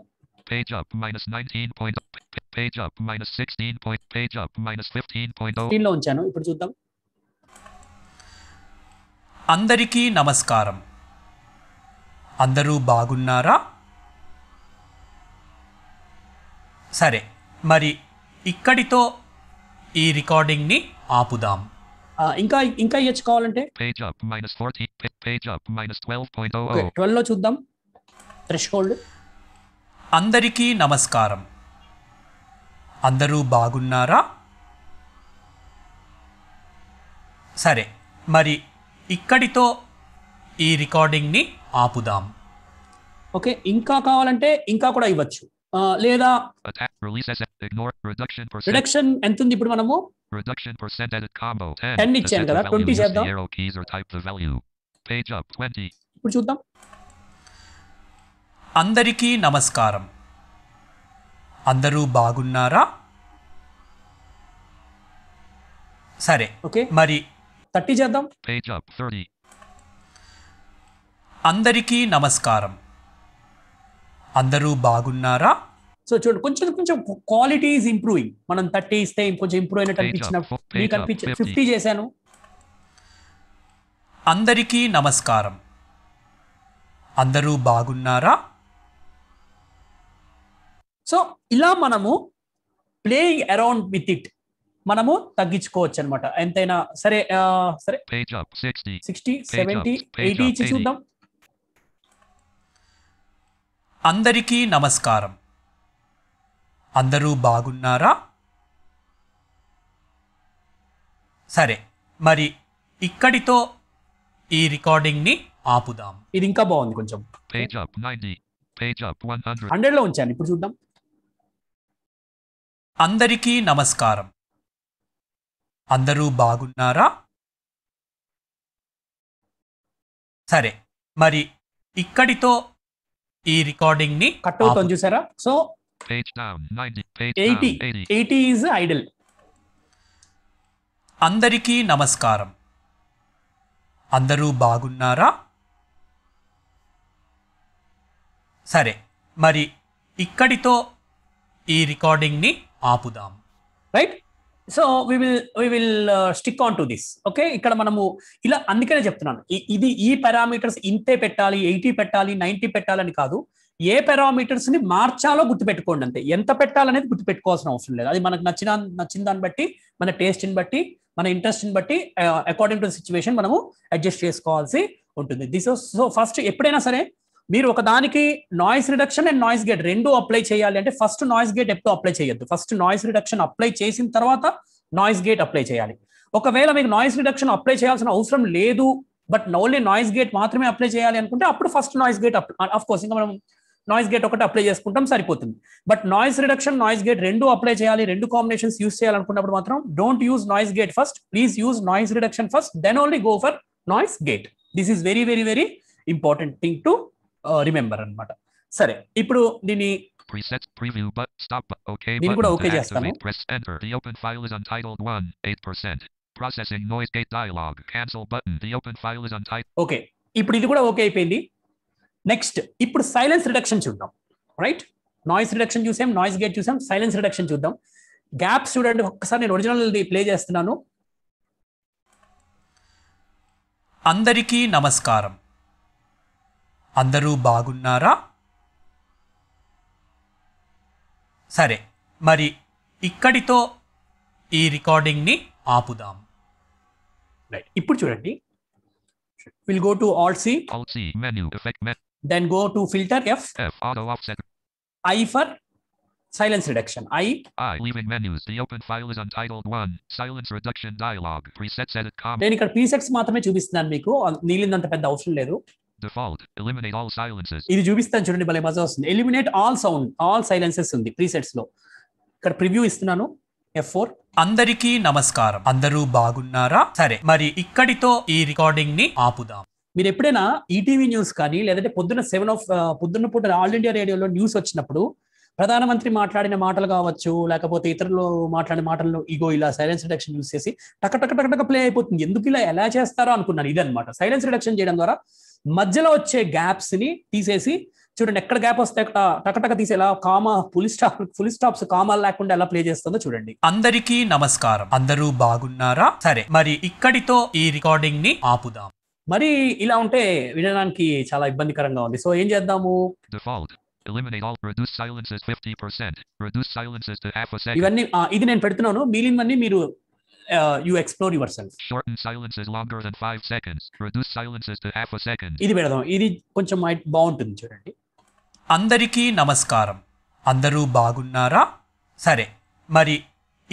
Page up minus 19 point. Page up minus 16 point. Page up minus 15.0. దీనిలో ఉంచాను. ఇప్పుడు చూద్దాం. అందరికీ నమస్కారం. అందరూ బాగున్నారా? సరే, మరి ఇక్కడితో ఈ రికార్డింగ్ని ఆపుదాం. ఇంకా ఇవ్వచ్చు కావాలంటే. Page up minus 14. Page up minus 12.00. 12 లో చూద్దాం. థ్రెషోల్డ్. అందరికీ నమస్కారం. అందరూ బాగున్నారా? సరే, మరి ఇక్కడితో ఈ రికార్డింగ్ని ఆపుదాం. ఓకే, ఇంకా కావాలంటే ఇంకా కూడా ఇవ్వచ్చు. లేదా రిడక్షన్ ఎంత ఉంది ఇప్పుడు మనము? Reduction percent edit combo 10 ఇచ్చాను కదా. 20 చేద్దాం. arrow keys or type the value. Page up 20. ఇప్పుడు చూద్దాం. అందరికీ నమస్కారం. అందరూ బాగున్నారా? సరే, ఓకే, మరి 30 చేద్దాం. Page up 30. అందరికీ నమస్కారం. అందరూ బాగున్నారా? సో చూడండి, కొంచెం క్వాలిటీ ఈజ్ ఇంప్రూవింగ్. మనం 30 ఇస్తే ఇంకొంచెం ఇంప్రూవ్ అయినట్టు అనిపించిన మీకు అనిపించింది. 50 చేశాను. అందరికీ నమస్కారం. అందరూ బాగున్నారా? సో ఇలా మనము ప్లేయింగ్ అరౌండ్ విత్ ఇట్ మనము తగ్గించుకోవచ్చు అనమాట. ఎంతైనా సరే. సరే, 60, 70, 80 ఇచ్చి చూద్దాం. అందరికీ నమస్కారం. అందరూ బాగున్నారా? సరే, మరి ఇక్కడితో ఈ రికార్డింగ్ని ఆపుదాం. ఇది ఇంకా బాగుంది కొంచెం. Page up 90. Page up 100. 100 లో ఉంచాను. ఇప్పుడు చూద్దాం. అందరికీ నమస్కారం. అందరూ బాగున్నారా? సరే, మరి ఇక్కడితో ఈ రికార్డింగ్ని కట్ అవుతుంది చూసారా? So Page down 90. Page 80. down 80. 80 is idle. అందరికీ నమస్కారం. అందరూ బాగున్నారా? సరే, మరి ఇక్కడితో ఈ రికార్డింగ్ని ఆపుదాం. Right. So we will stick on to this. Okay, ఇక్కడ మనము ఇలా అందుకనే చెప్తున్నాను, ఇది ఈ పారామీటర్స్ ఇంతే పెట్టాలి, 80 పెట్టాలి, 90 పెట్టాలని కాదు. ఏ పారామీటర్స్ ని మార్చాలో గుర్తుపెట్టుకోండి అంతే. ఎంత పెట్టాలనేది గుర్తుపెట్టుకోవాల్సిన అవసరం లేదు. అది మనకు నచ్చిన దాన్ని బట్టి, మన టేస్ట్ని బట్టి, మన ఇంట్రెస్ట్ని బట్టి అకార్డింగ్ టు ద సిచ్యువేషన్ మనము అడ్జస్ట్ చేసుకోవాల్సి ఉంటుంది. సో ఫస్ట్ ఎప్పుడైనా సరే మీరు ఒక దానికి noise reduction and noise gate రెండు అప్లై చేయాలి అంటే ఫస్ట్ నాయిస్ గేట్ ఎప్పుడు అప్లై చేయొద్దు. ఫస్ట్ నాయిస్ రిడక్షన్ అప్లై చేసిన తర్వాత నాయిస్ గేట్ అప్లై చేయాలి. ఒకవేళ మీకు నాయిస్ రిడక్షన్ అప్లై చేయాల్సిన అవసరం లేదు, బట్ ఓన్లీ నాయిస్ గేట్ మాత్రమే అప్లై చేయాలి అనుకుంటే అప్పుడు first noise gate of course ఇంకా మనం నాయిస్ గేట్ ఒకటి అప్లై చేసుకుంటాం సరిపోతుంది. But noise reduction, noise gate రెండు అప్లై చేయాలి, రెండు కాంబినేషన్స్ యూస్ చేయాలనుకున్నప్పుడు మాత్రం don't use noise gate first, please use noise reduction first, then only go for noise gate. This is very very very important thing to remember అన్నమాట. సరే, ఇప్పుడు దీన్ని presets preview but stop okay దీన్ని కూడా ఓకే to చేస్తాను. activate, press enter. The open file is untitled 1 8%. Processing noise gate dialog. Cancel button. The open file is untitled. Okay, ఇప్పుడు ఇది కూడా ఓకే అయిపోయింది. నెక్స్ట్ ఇప్పుడు సైలెన్స్ రిడక్షన్ చూద్దాం. రైట్, నాయిస్ రిడక్షన్ చూసాం, నాయిస్ గేట్ చూసాం, సైలెన్స్ రిడక్షన్ చూద్దాం. గ్యాప్స్ చూడండి ఒక్కసారి, నేను ఒరిజినల్ ప్లే చేస్తున్నాను. అందరికీ నమస్కారం, అందరూ బాగున్నారా? సరే, మరి ఇక్కడితో ఈ రికార్డింగ్ని ఆపుదాం. రైట్, ఇప్పుడు చూడండి, will go to Alt C, menu effect then go to filter F auto offset, I for silence reduction, I leaving menus. The open file is untitled 1 silence reduction dialog. Presets edit నేను ఇక్కడ ప్రీసెట్స్ మాత్రమే చూపిస్తున్నాను మీకు, నీలిందంత పెద్ద అవసరం లేదు. default eliminate all silences. ఇది చూపిస్తాను చూడండి, భలే మజా వస్తుంది. Eliminate all sound, all silences ఉంది ప్రీసెట్స్ లో. ఇక్కడ ప్రివ్యూ ఇస్తున్నాను, F4. అందరికీ నమస్కారం, అందరూ బాగున్నారా? సరే, మరి ఇక్కడితో ఈ రికార్డింగ్ ని ఆపుదాం. మీరు ఎప్పుడైనా ఈటీవీ న్యూస్ కానీ లేదంటే పొద్దున్న పూట ఆల్ ఇండియా రేడియోలో న్యూస్ వచ్చినప్పుడు ప్రధానమంత్రి మాట్లాడిన మాటలు కావచ్చు, లేకపోతే ఇతరులు మాట్లాడిన మాటలను ఇగో ఇలా సైలెన్స్ రిడక్షన్ యూస్ చేసి టక టక టక టక ప్లే అయిపోతుంది. ఎందుకు ఇలా ఎలా చేస్తారో అనుకున్నాను. ఇదన్నమాట సైలెన్స్ రిడక్షన్ చేయడం ద్వారా మధ్యలో వచ్చే గ్యాప్స్ ని తీసేసి, చూడండి ఎక్కడ గ్యాప్ వస్తే అక్కడ టకటక తీసి ఎలా కామా ఫుల్ స్టాప్స్ కామాలు లేకుండా ఎలా ప్లే చేస్తుందో చూడండి. అందరికీ నమస్కారం, అందరూ బాగున్నారా? సరే, మరి ఇక్కడితో ఈ రికార్డింగ్ ని ఆపుదాం. మరి ఇలా ఉంటే వినడానికి చాలా ఇబ్బందికరంగా ఉంది. సో ఏం చేద్దాము? default eliminate all reduce silences 50%. reduce silences to half a second. ఇవన్నీ ఇది నేను పెడుతున్నాను, మిగిలినవన్నీ మీరు you explore yourself. shorten silences longer than 5 seconds. reduce silences to half a second. ఇది పెడదాం, ఇది కొంచెం బాగుంటుంది చూడండి. అందరికీ నమస్కారం, అందరూ బాగున్నారా? సరే, మరి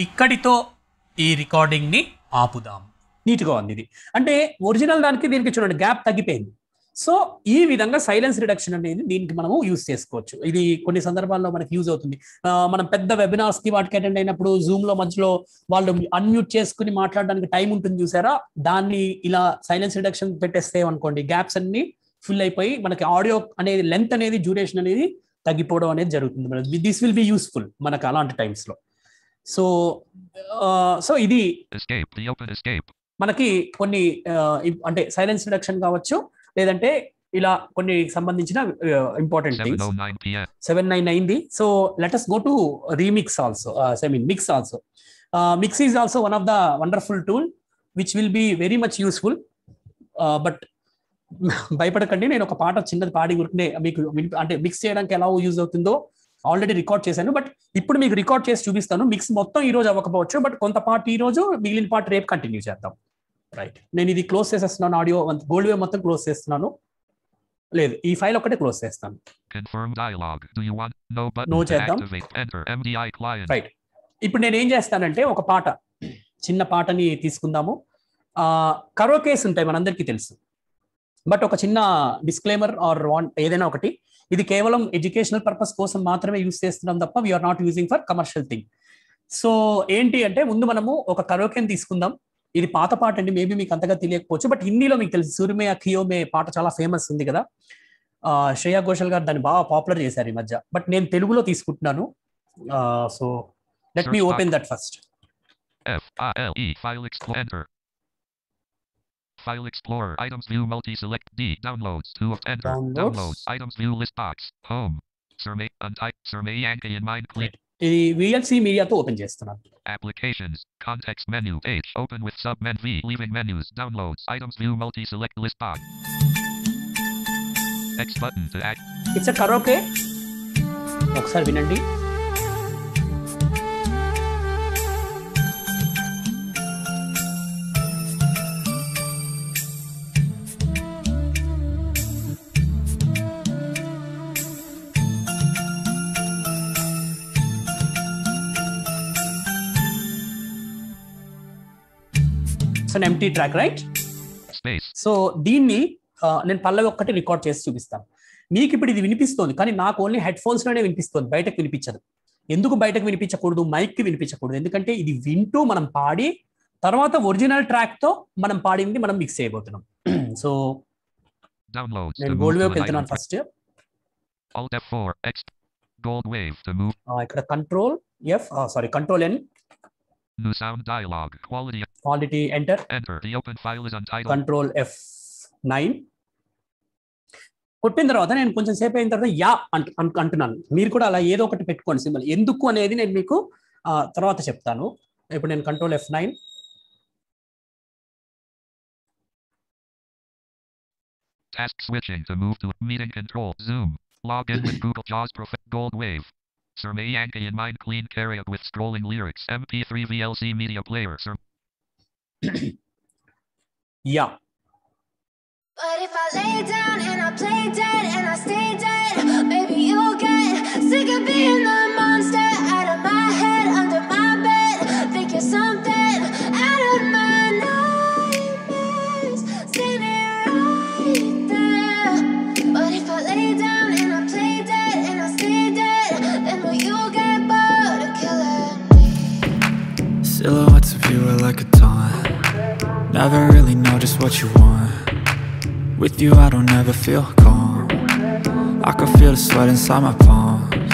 ఇక్కడితో ఈ రికార్డింగ్ ని ఆపుదాం. నీట్గా ఉంది ఇది. అంటే ఒరిజినల్ దానికి దీనికి చూడండి గ్యాప్ తగ్గిపోయింది. సో ఈ విధంగా సైలెన్స్ రిడక్షన్ అనేది దీనికి మనము యూజ్ చేసుకోవచ్చు. ఇది కొన్ని సందర్భాల్లో మనకి యూజ్ అవుతుంది. మనం పెద్ద వెబినార్స్ కి వాటికి అటెండ్ అయినప్పుడు జూమ్ లో మధ్యలో వాళ్ళు అన్మ్యూట్ చేసుకుని మాట్లాడడానికి టైం ఉంటుంది చూసారా, దాన్ని ఇలా సైలెన్స్ రిడక్షన్ పెట్టేస్తే అనుకోండి, గ్యాప్స్ అన్ని ఫుల్ అయిపోయి మనకి ఆడియో అనేది లెంత్ అనేది డ్యూరేషన్ అనేది తగ్గిపోవడం అనేది జరుగుతుంది. దిస్ విల్ బి యూస్ఫుల్ మనకు అలాంటి టైమ్స్ లో. సో ఇది మనకి కొన్ని అంటే సైలెన్స్ రిడక్షన్ కావచ్చు, లేదంటే ఇలా కొన్ని సంబంధించిన ఇంపార్టెంట్ థింగ్స్. 7:09 అయింది. So let us go to remix also, mix also. Mix is also one of the wonderful tool which will be very much useful. But భయపడకండి, నేను ఒక పాట చిన్నది పాడి గురినే మీకు అంటే మిక్స్ చేయడానికి ఎలా యూజ్ అవుతుందో ఆల్రెడీ రికార్డ్ చేశాను. బట్ ఇప్పుడు మీకు రికార్డ్ చేసి చూపిస్తాను. మిక్స్ మొత్తం ఈ రోజు అవ్వకపోవచ్చు, బట్ కొంత పార్ట్ ఈ రోజు, మిగిలిన పార్ట్ రేపు కంటిన్యూ చేద్దాం. రైట్, నేను ఇది క్లోజ్ చేసేస్తున్నాను. ఆడియో గోల్డ్ వేవ్ మొత్తం క్లోజ్ చేస్తున్నాను. లేదు, ఈ ఫైల్ ఒక్కటే క్లోజ్ చేస్తాను. నో చేద్దాం. రైట్, ఇప్పుడు నేను ఏం చేస్తానంటే ఒక పాట, చిన్న పాటని తీసుకుందాము. కరోకేస్ ఉంటాయి మనందరికీ తెలుసు. బట్ ఒక చిన్న డిస్క్లైమర్ ఆర్ ఏదైనా ఒకటి, ఇది కేవలం ఎడ్యుకేషనల్ పర్పస్ కోసం మాత్రమే యూజ్ చేస్తున్నాం తప్ప we are not using for commercial thing. So ఏంటి అంటే, ముందు మనము ఒక కరోకేని తీసుకుందాం. ఇది పాత పాట అండి, మేబీ మీకు అంతగా తెలియకపోవచ్చు, బట్ హిందీలో మీకు తెలుసు, సురమే అఖియో మే పాట చాలా ఫేమస్ ఉంది కదా. శ్రేయా ఘోషల్ గారు దాన్ని బాగా పాపులర్ చేశారు ఈ మధ్య. బట్ నేను తెలుగులో తీసుకుంటున్నాను. So let me open that first. File Explorer. Items view multi-select D. Downloads. 2 of enter. Downloads. Items view list box. Home. Survey. Untype. Survey Yankee in mind. Click. ఇది VLC మీడియాతో ఓపెన్ చేస్తున్నాను. Applications. Context menu. H. Open with submenu V. Leaving menus. Downloads. Items view multi-select list box. X button to act. It's a karaoke. ఒకసారి వినండి. an empty track, right? Space. So దీన్ని నేను పల్లవి ఒక్కటి రికార్డ్ చేసి చూపిస్తాను. మీకు ఇప్పుడు ఇది వినిపిస్తోంది, కానీ నాకు ఓన్లీ హెడ్ ఫోన్స్ లోనే వినిపిస్తుంది, బయటకు వినిపించదు. ఎందుకు బయటకు వినిపించకూడదు, మైక్ కి వినిపించకూడదు? ఎందుకంటే ఇది వింటూ మనం పాడి తర్వాత ఒరిజినల్ ట్రాక్ తో మనం పాడింది మనం మిక్స్ చేయబోతున్నాం. సో నేను గోల్డ్ వేవ్ వెళ్తున్నాను first. Alt F4 X Gold Wave to move. ఇక్కడ control N. New sound dialog. Quality enter. Enter. The open file is untitled. Control F9. కొట్టిన తర్వాత నేను కొంచెం సేపు అయిన తర్వాత యా అంటున్నాను. మీరు కూడా అలా ఏదో ఒకటి పెట్టుకోండి సింబల్. ఎందుకు అనేది నేను మీకు తర్వాత చెప్తాను. ఇప్పుడు నేను control F9. Task switching to move to meeting control. Zoom. Log in with Google Jaws Gold Wave. Survey Yankee in mind clean karaoke with scrolling lyrics. MP3 VLC media player. Yeah. But if I lay down and I play dead and I stay dead, maybe you'll get sick of being the monster out of my head, under my bed. Think you're something out of my nightmares, standing right there. But if I lay down and I play dead and I stay dead, then will you get bored of killing me? Silhouettes of you are like a taunt. Never really know just what you want. With you I don't ever feel calm. I can feel the sweat inside my palms.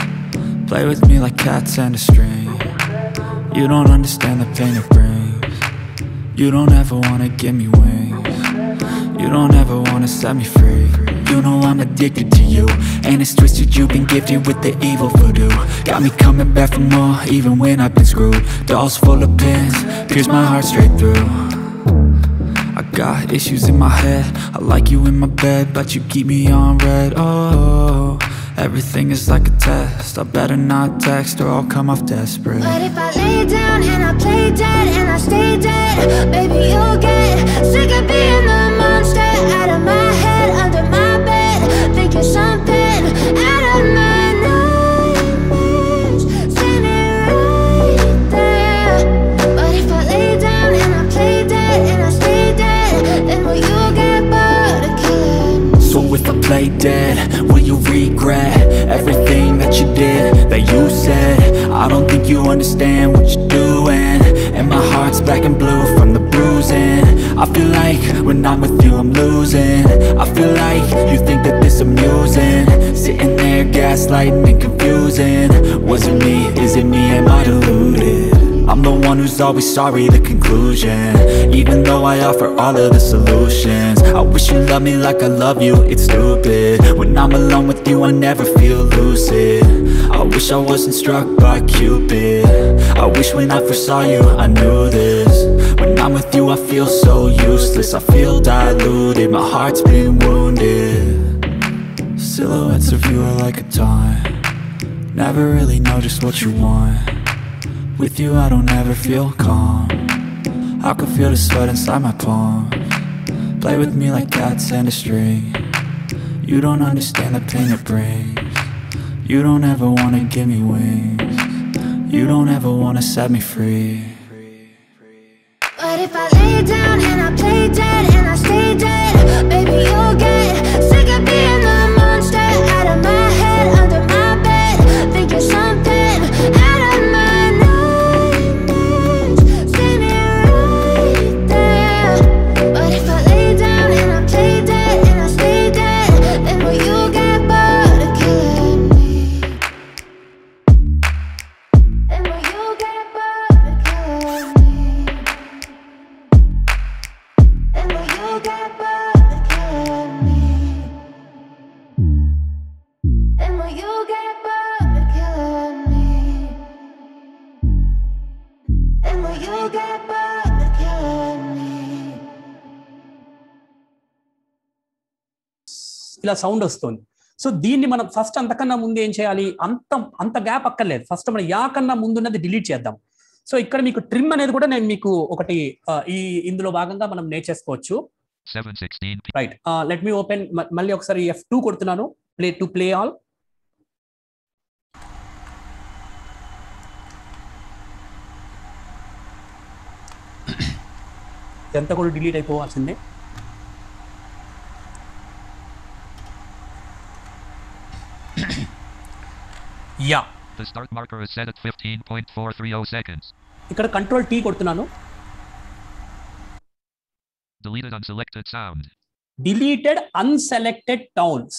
Play with me like cats and a string. You don't understand the pain it brings. You don't ever wanna give me wings. You don't ever wanna set me free. You know I'm addicted to you, and it's twisted you've been gifted with the evil voodoo. Got me coming back for more even when I've been screwed. Dolls full of pins, pierce my heart straight through. I got issues in my head. I like you in my bed, but you keep me on red. Oh, everything is like a test. I better not text or I'll come off desperate. But if I lay down and I play dead and I stay dead, maybe you'll get sick of being the monster out of my head, under my bed. Think you're something out of my nightmares, standing right there. But if I lay down and I play dead and I stay dead, then will you get bored of killing me? So if I play dead, will you regret everything that you did, that you said? I don't think you understand what you're doing, and my heart's black and blue from the bruising. I feel like when I'm with you I'm losing. I feel like you think that this amusing, sitting there gaslighting and confusing. Was it me? Is it me? Am I deluded? I'm the one who's always sorry, the conclusion, even though I offer all of the solutions. I wish you loved me like I love you, it's stupid. When I'm alone with you I never feel lucid. I wish I wasn't struck by Cupid. I wish when I first saw you I knew this. When I'm with you I feel so useless, I feel diluted, my heart's been wounded. Silhouettes of you are like a taunt. Never really know just what you want. With you I don't ever feel calm. I can feel the sweat inside my palms. Play with me like cats and a string. You don't understand the pain it brings. You don't ever wanna give me wings. You don't ever wanna set me free. But if I lay down and I play dead and I stay dead, maybe you'll get sick of being the monster out of my head, under my bed. Think you're something out of my nightmares, standing right there. But if I lay down and I play dead and I stay dead, then will you get bored of killing me? Then will you get bored of killing me? Then will you get bored of killing me? Then will you get bored of killing me? Then will you get bored of killing me? ఇలా సౌండ్ వస్తుంది. సో దీన్ని మనం ఫస్ట్ అంతకన్నా ముందు ఏం చేయాలి, అంత గ్యాప్ అక్కర్లేదు. ఫస్ట్ మనం యా కన్నా ముందున్నది డిలీట్ చేద్దాం. సో ఇక్కడ మీకు ట్రిమ్ అనేది కూడా నేను మీకు ఒకటి ఇందులో భాగంగా మనం నేర్చేసుకోవచ్చు. 7:16 రైట్, లెట్ మీ ఓపెన్. మళ్ళీ ఒకసారి F2 కొడుతున్నాను, ప్లే ఆల్. ఇదంతా కూడా డిలీట్ అయిపోవాల్సిందే. Yeah The start marker is set at 15.430 seconds. ఇక్కడ కంట్రోల్ టీ కొడుతున్నాను. Deleted unselected sound. Deleted unselected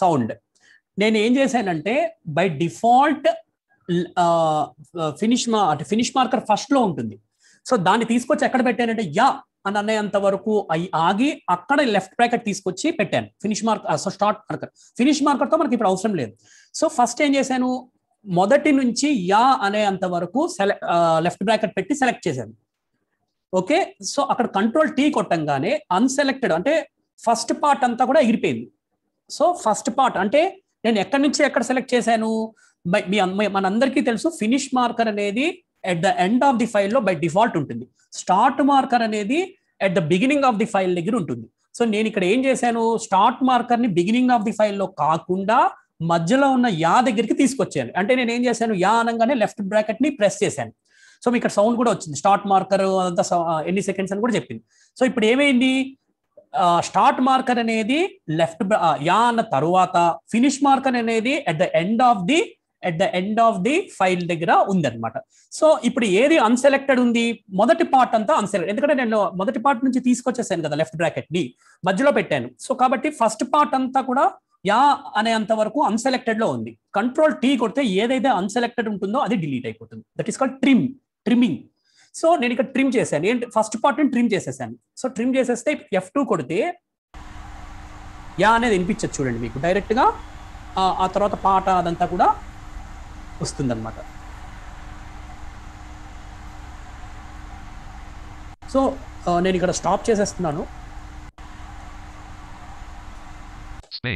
sound. నేను ఏం చేశానంటే by default finish marker first లో ఉంటుంది. సో దాన్ని తీసుకొచ్చి ఎక్కడ పెట్టానంటే యా అని అనేంత వరకు ఆగి అక్కడ లెఫ్ట్ బ్రాకెట్ తీసుకొచ్చి పెట్టాను finish marker. So start marker finish marker తో మనకి ఇప్పుడు అవసరం లేదు. సో ఫస్ట్ ఏం చేశాను, మొదటి నుంచి యా అనేంత వరకు లెఫ్ట్ బ్రాకెట్ పెట్టి సెలెక్ట్ చేశాను. ఓకే, సో అక్కడ కంట్రోల్ టీ కొట్టంగానే అన్సెలెక్టెడ్ అంటే ఫస్ట్ పార్ట్ అంతా కూడా ఎగిరిపోయింది. సో ఫస్ట్ పార్ట్ అంటే నేను ఎక్కడి నుంచి ఎక్కడ సెలెక్ట్ చేశాను, మనందరికీ తెలుసు ఫినిష్ మార్కర్ అనేది at the end of the ఫైల్లో బై డిఫాల్ట్ ఉంటుంది. స్టార్ట్ మార్కర్ అనేది at the beginning of the file దగ్గర ఉంటుంది. సో నేను ఇక్కడ ఏం చేశాను, స్టార్ట్ మార్కర్ ని బిగినింగ్ ఆఫ్ ది ఫైల్లో కాకుండా మధ్యలో ఉన్న యా దగ్గరికి తీసుకొచ్చాను. అంటే నేను ఏం చేశాను, యా అనగానే లెఫ్ట్ బ్రాకెట్ ని ప్రెస్ చేశాను. సో మీకు ఇక్కడ సౌండ్ కూడా వచ్చింది, స్టార్ట్ మార్కర్ అంతా ఎన్ని సెకండ్స్ అని కూడా చెప్పింది. సో ఇప్పుడు ఏమైంది, స్టార్ట్ మార్కర్ అనేది లెఫ్ట్ యా అన్న తరువాత ఫినిష్ మార్కర్ అనేది at the end of the file దగ్గర ఉందన్నమాట. సో ఇప్పుడు ఏది అన్సెలెక్టెడ్ ఉంది, మొదటి పార్ట్ అంతా అన్సెలెక్టెడ్, ఎందుకంటే నేను మొదటి పార్ట్ నుంచి తీసుకొచ్చేసాను కదా లెఫ్ట్ బ్రాకెట్ ని మధ్యలో పెట్టాను. సో కాబట్టి ఫస్ట్ పార్ట్ అంతా కూడా యా అనేంత వరకు అన్సెలెక్టెడ్ లో ఉంది. కంట్రోల్ టీ కొడితే ఏదైతే అన్సెలెక్టెడ్ ఉంటుందో అది డిలీట్ అయిపోతుంది. That is called trimming. So నేను ఇక్కడ ట్రిమ్ చేశాను, ఏంటి ఫస్ట్ పార్ట్ ని ట్రిమ్ చేసేసాను. సో ట్రిమ్ చేసేస్తే F2 కొడితే యా అనేది వినిపించచ్చు చూడండి మీకు డైరెక్ట్ గా. ఆ తర్వాత పాట అదంతా కూడా వస్తుందన్నమాట. సో నేను ఇక్కడ స్టాప్ చేసేస్తున్నాను.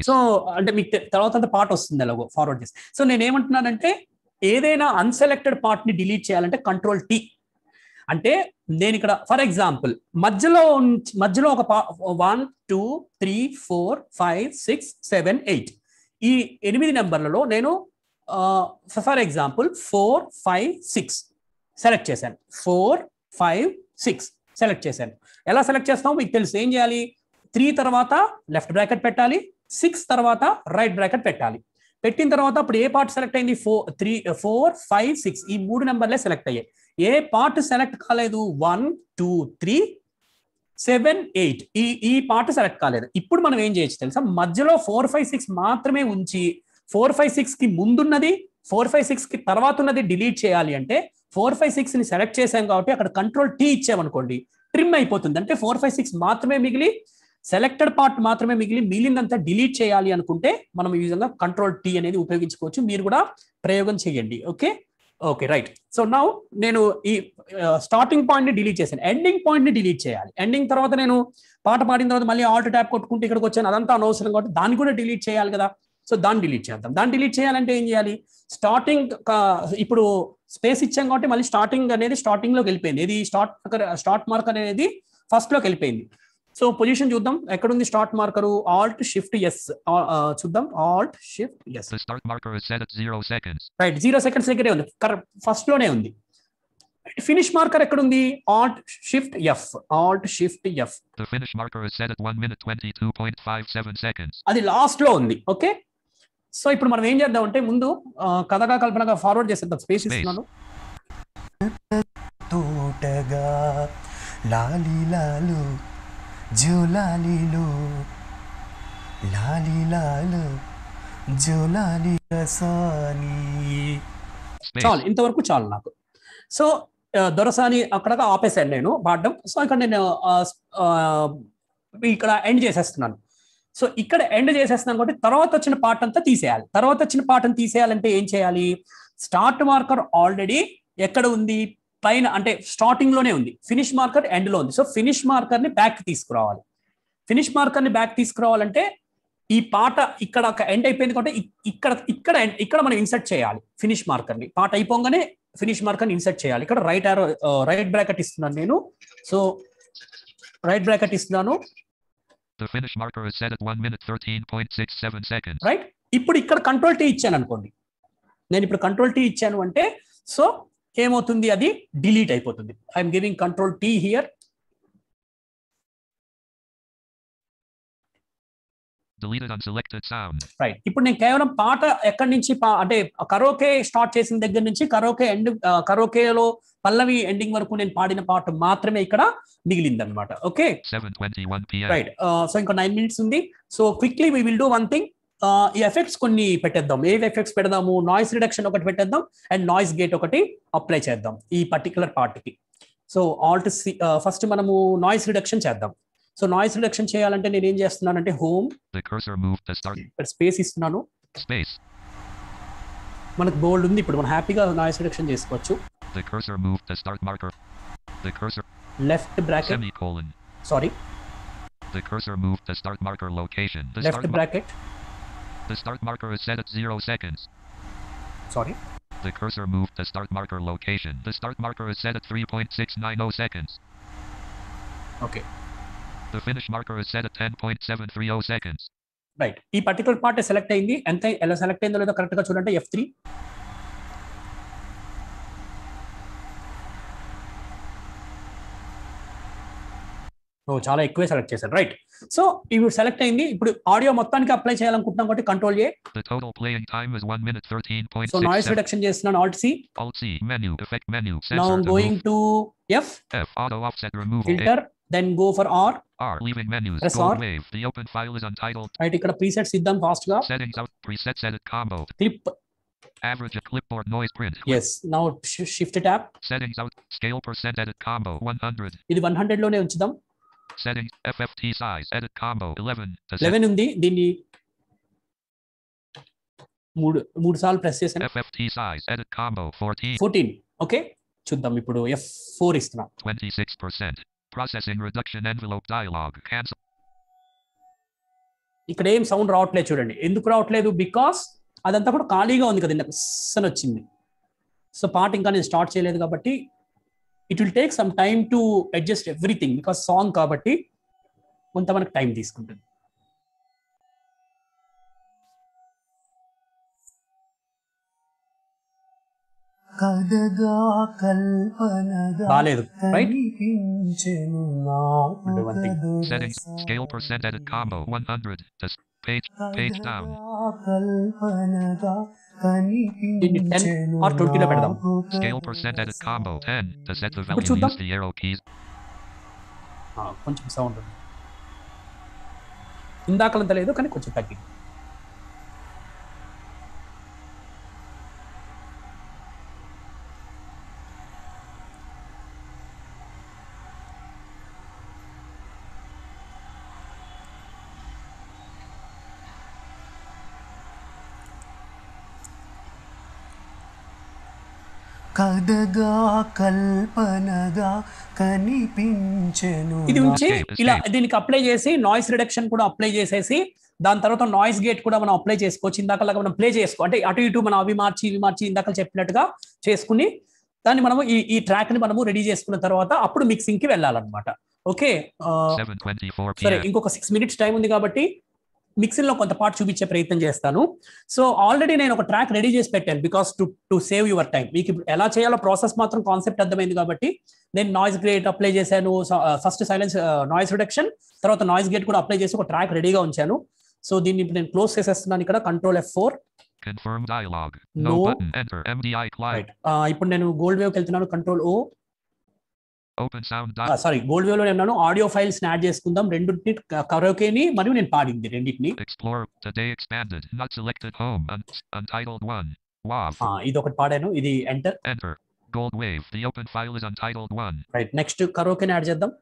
సో అంటే మీకు తర్వాత పార్ట్ వస్తుంది ఎలాగో ఫార్వర్డ్ చేసి. సో నేను ఏమంటున్నానంటే ఏదైనా అన్సెలెక్టెడ్ పార్ట్ ని డిలీట్ చేయాలంటే కంట్రోల్ టీ. అంటే నేను ఇక్కడ ఫర్ ఎగ్జాంపుల్ మధ్యలో ఒక 1 2 3 4 5 6 7 8 ఈ 8 నెంబర్లలో నేను ఫర్ ఎగ్జాంపుల్ 4 5 6 సెలెక్ట్ చేశాను. 4 5 6 సెలెక్ట్ చేశాను. ఎలా సెలెక్ట్ చేస్తామో మీకు తెలుసు. ఏం చేయాలి, 3 తర్వాత లెఫ్ట్ బ్రాకెట్ పెట్టాలి, 6 తర్వాత రైట్ బ్రాకెట్ పెట్టాలి. పెట్టిన తర్వాత అప్పుడు ఏ పార్ట్ సెలెక్ట్ అయింది, 4 5 6 ఈ 3 నెంబర్లే సెలెక్ట్ అయ్యాయి. ఏ పార్ట్ సెలెక్ట్ కాలేదు, 1 2 3 7 8 ఈ పార్ట్ సెలెక్ట్ కాలేదు. ఇప్పుడు మనం ఏం చేయొచ్చు తెలుసా, మధ్యలో 4 5 6 మాత్రమే ఉంచి 4 5 6 కి ముందున్నది 4 5 6 కి తర్వాత ఉన్నది డిలీట్ చేయాలి అంటే 4 5 6 ని సెలెక్ట్ చేసాం కాబట్టి అక్కడ కంట్రోల్ టీ ఇచ్చామనుకోండి ట్రిమ్ అయిపోతుంది. అంటే 4 5 6 మాత్రమే మిగిలి సెలెక్టెడ్ పార్ట్ మాత్రమే మిగిలిందంతా డిలీట్ చేయాలి అనుకుంటే మనం ఈ విధంగా కంట్రోల్ టీ అనేది ఉపయోగించుకోవచ్చు. మీరు కూడా ప్రయోగం చేయండి. Okay right. సో నౌ నేను ఈ స్టార్టింగ్ పాయింట్ ని డిలీట్ చేశాను, ఎండింగ్ పాయింట్ ని డిలీట్ చేయాలి. ఎండింగ్ తర్వాత నేను పాట పాడిన తర్వాత మళ్ళీ ఆల్ట్ ట్యాప్ కొట్టుకుంటే ఇక్కడికి వచ్చాను, అదంతా అనవసరం కాబట్టి దాన్ని కూడా డిలీట్ చేయాలి కదా. సో దాన్ని డిలీట్ చేద్దాం. దాన్ని డిలీట్ చేయాలంటే ఏం చేయాలి, స్టార్టింగ్ ఇప్పుడు స్పేస్ ఇచ్చాం కాబట్టి మళ్ళీ స్టార్టింగ్ అనేది స్టార్టింగ్ లోకి వెళ్ళిపోయింది. ఇది స్టార్ట్ మార్కర్ అనేది ఫస్ట్ లోకి వెళ్ళిపోయింది. సో పొజిషన్ చూద్దాం, ఎక్కడుంది start marker, alt shift S చూద్దాం, alt shift S. The start marker is set at 0 seconds. Right, 0 seconds దగ్గరే ఉంది, ఫస్ట్ లోనే ఉంది. ఫినిష్ మార్కర్ ఎక్కడుంది, alt shift F, alt shift F. The finish marker is set at 1 minute 22.57 seconds. అది లాస్ట్ లో ఉంది. ఓకే, సో ఇప్పుడు మనం ఏం చేద్దాం అంటే ముందు కథగా కల్పనగా ఫార్వర్డ్ చేసేద్దాం. స్పేస్ ఇస్తున్నాను. తోటగా లాలీలాలు జోలాలీలు లాలీలాలు జోలాలి రసాని. చాలు, ఇంతవరకు చాలు నాకు. సో దొరసాని అక్కడ ఆపేసాను నేను పాడడం. సో ఇక్కడ నేను ఇక్కడ ఎండ్ చేసేస్తున్నాను. సో ఇక్కడ ఎండ్ చేసేస్తున్నాను కాబట్టి తర్వాత వచ్చిన పార్ట్ అంతా తీసేయాలి. తర్వాత వచ్చిన పార్ట్ అంతా తీసేయాలంటే ఏం చేయాలి, స్టార్ట్ మార్కర్ ఆల్రెడీ ఎక్కడ ఉంది, పైన అంటే స్టార్టింగ్ లోనే ఉంది, ఫినిష్ మార్కర్ ఎండ్ లో ఉంది. సో ఫినిష్ మార్కర్ ని బ్యాక్ తీసుకురావాలి. ఫినిష్ మార్కర్ ని బ్యాక్ తీసుకురావాలంటే ఈ పాట ఇక్కడ ఒక ఎండ్ అయిపోయింది కాబట్టి ఇక్కడ మనం ఇన్సర్ట్ చేయాలి ఫినిష్ మార్కర్ ని. పాట అయిపోగానే ఫినిష్ మార్కర్ ని ఇన్సర్ట్ చేయాలి. ఇక్కడ రైట్ బ్రాకెట్ ఇస్తున్నాను నేను. సో రైట్ బ్రాకెట్ ఇస్తున్నాను. The finish marker is set at 1 minute 13.67 seconds. Right, ఇప్పుడు ఇక్కడ కంట్రోల్ టీ ఇచ్చాను అనుకోండి, నేను ఇప్పుడు కంట్రోల్ టీ ఇచ్చాను అంటే సో ఏమవుతుంది, అది డిలీట్ అయిపోతుంది. I'm giving control tea here. Deleted unselected sound. Right. ఇప్పుడు నేను కేవలం పాట ఎక్కడి నుంచి అంటే కరోకే స్టార్ట్ చేసిన దగ్గర నుంచి కరోకే ఎండ్, కరోకేలో పల్లవి ఎండింగ్ వరకు నేను పాడిన పాట మాత్రమే ఇక్కడ మిగిలింది అనమాట. Okay 7:21 p.m. రైట్. సో ఇంకా 9 minutes ఉంది. So quickly we will do one thing. ఈ ఎఫెక్ట్స్ కొన్ని పెట్టేద్దాం. ఏ ఎఫెక్ట్స్ పెడదాము? నాయిస్ రిడక్షన్ ఒకటి పెట్టేద్దాం అండ్ నాయిస్ గేట్ ఒకటి అప్లై చేద్దాం ఈ పర్టికులర్ పార్ట్కి. సో ఆల్ట్ ఫస్ట్ మనము నాయిస్ రిడక్షన్ చేద్దాం. సో నాయిస్ రిడక్షన్ చేయాలంటే నేను ఏం చేస్తున్నానంటే హోమ్ స్పేస్ ఇస్తున్నాను. Space. మనకు బోల్డ్ ఉంది. ఇప్పుడు మనం హ్యాపీగా నాయిస్ రిడక్షన్ చేసుకోవచ్చు. The cursor move to start marker. The cursor. Left bracket. Semicolon. Sorry. The cursor move to start marker location. The left start bracket. The start marker is set at 0 seconds. Sorry. The cursor move to start marker location. The start marker is set at 3.690 seconds. Okay. The finish marker is set at 10.730 seconds. Right. ఈ పర్టికులర్ పార్ట్ సెలెక్ట్ అయింది. ఎంత ఎలా సెలెక్ట్ అయిందో లేదో కరెక్ట్ గా చూడండి. F3. చాలా ఎక్కువే సెలెక్ట్ చేశారు. రైట్. సో ఇప్పుడు సెలెక్ట్ అయింది. ఇప్పుడు ఆడియో మొత్తానికి అప్లై చేయాలనుకుంటున్నాం కాబట్టి control A. The total playing time is 1 minute 13.6. So noise reduction చేస్తున్నాను. Alt C. Alt C menu effect menu. Now I'm going to F. F auto offset removal. Filter. Then go for R. R leaving menus. Press Gold R. wave. The open file is untitled. Right. ఇక్కడ ప్రీసెట్స్ ఇద్దాం ఫాస్ట్ గా. Settings out. Presets edit combo. Clip. Average of clipboard noise print. Yes. Now shift tab. Settings out. Scale percent edit combo 100. ఇది 100 లోనే ఉంచుదాం. Settings FFT size edit combo 11. 11 ఉంది. దీన్ని మూడు సార్లు ప్రెస్ చేశాను. FFT size edit combo 14. 14. Okay. చూద్దాం ఇప్పుడు F4 ఇస్తున్నాం. 26%. Processing reduction envelope dialog. Cancel. ఇక్కడ ఏం సౌండ్ రావట్లేదు చూడండి. ఎందుకు రావట్లేదు? బికాస్ అదంతా కూడా ఖాళీగా ఉంది కదా, ఇందాక సన్ వచ్చింది. సో పార్ట్ ఇంకా నేను స్టార్ట్ చేయలేదు కాబట్టి it will take some time to adjust everything. Because song కాబట్టి కొంత మనకు టైం తీసుకుంటుంది. బాలేదు. Right. Settings scale percent edit combo 100. Just page down. దీన్ని 10 or 20 లో పెడదాం. Scale percent edit combo 10. To set the value, use the arrow keys. కొంచెం సౌండ్ ఉంది. ఇందాకలంత లేదు కానీ కొంచెం తగ్గింది. కథగా కల్పనగా కనిపించెను. ఇది ఉంచి ఇలా దీనికి అప్లై చేసి నాయిస్ రిడక్షన్ కూడా అప్లై చేసేసి దాని తర్వాత నాయిస్ గేట్ కూడా మనం అప్లై చేసుకోవచ్చు. ఇందాకలాగా మనం ప్లే చేసుకో అంటే అటు ఇటు మనం అవి మార్చి ఇందాక చెప్పినట్టుగా చేసుకుని దాన్ని మనము ఈ ట్రాక్ ని మనము రెడీ చేసుకున్న తర్వాత అప్పుడు మిక్సింగ్ కి వెళ్ళాలన్నమాట. ఓకే. సరే, ఇంకొక 6 minutes టైం ఉంది కాబట్టి మిక్సింగ్ లో కొంత పార్ట్ చూపించే ప్రయత్నం చేస్తాను. సో ఆల్రెడీ నేను ఒక ట్రాక్ రెడీ చేసి పెట్టాను because to save your time. మీకు ఎలా చేయాలో ప్రాసెస్ మాత్రం కాన్సెప్ట్ అర్థమైంది కాబట్టి నేను నాయిస్ గేట్ అప్లై చేశాను. ఫస్ట్ సైలెన్స్ నాయిస్ రిడక్షన్, తర్వాత నాయిస్ గేట్ కూడా అప్లై చేసి ఒక ట్రాక్ రెడీగా ఉంచాను. సో దీన్ని ఇప్పుడు నేను క్లోజ్ చేసేస్తున్నాను. ఇక్కడ control F4. Confirm dialog. No button. Enter. MDI client. ఇప్పుడు నేను గోల్డ్ వేవ్ కి వెళ్తున్నాను. Control O. Open sound. Sorry, gold wave లో నేను ఆడియో ఫైల్స్ యాడ్ చేసుకుందాం. రెండింటిని కరోకేని మరియు నేను పాడింది రెండింటిని. Explore today expanded. Not selected home. Untitled 1. WAV. ఇది ఒకటి పాడాను. ఇది enter. Enter. Gold wave. The open file is untitled 1. Right. Next కరోకేని యాడ్ చేద్దాం.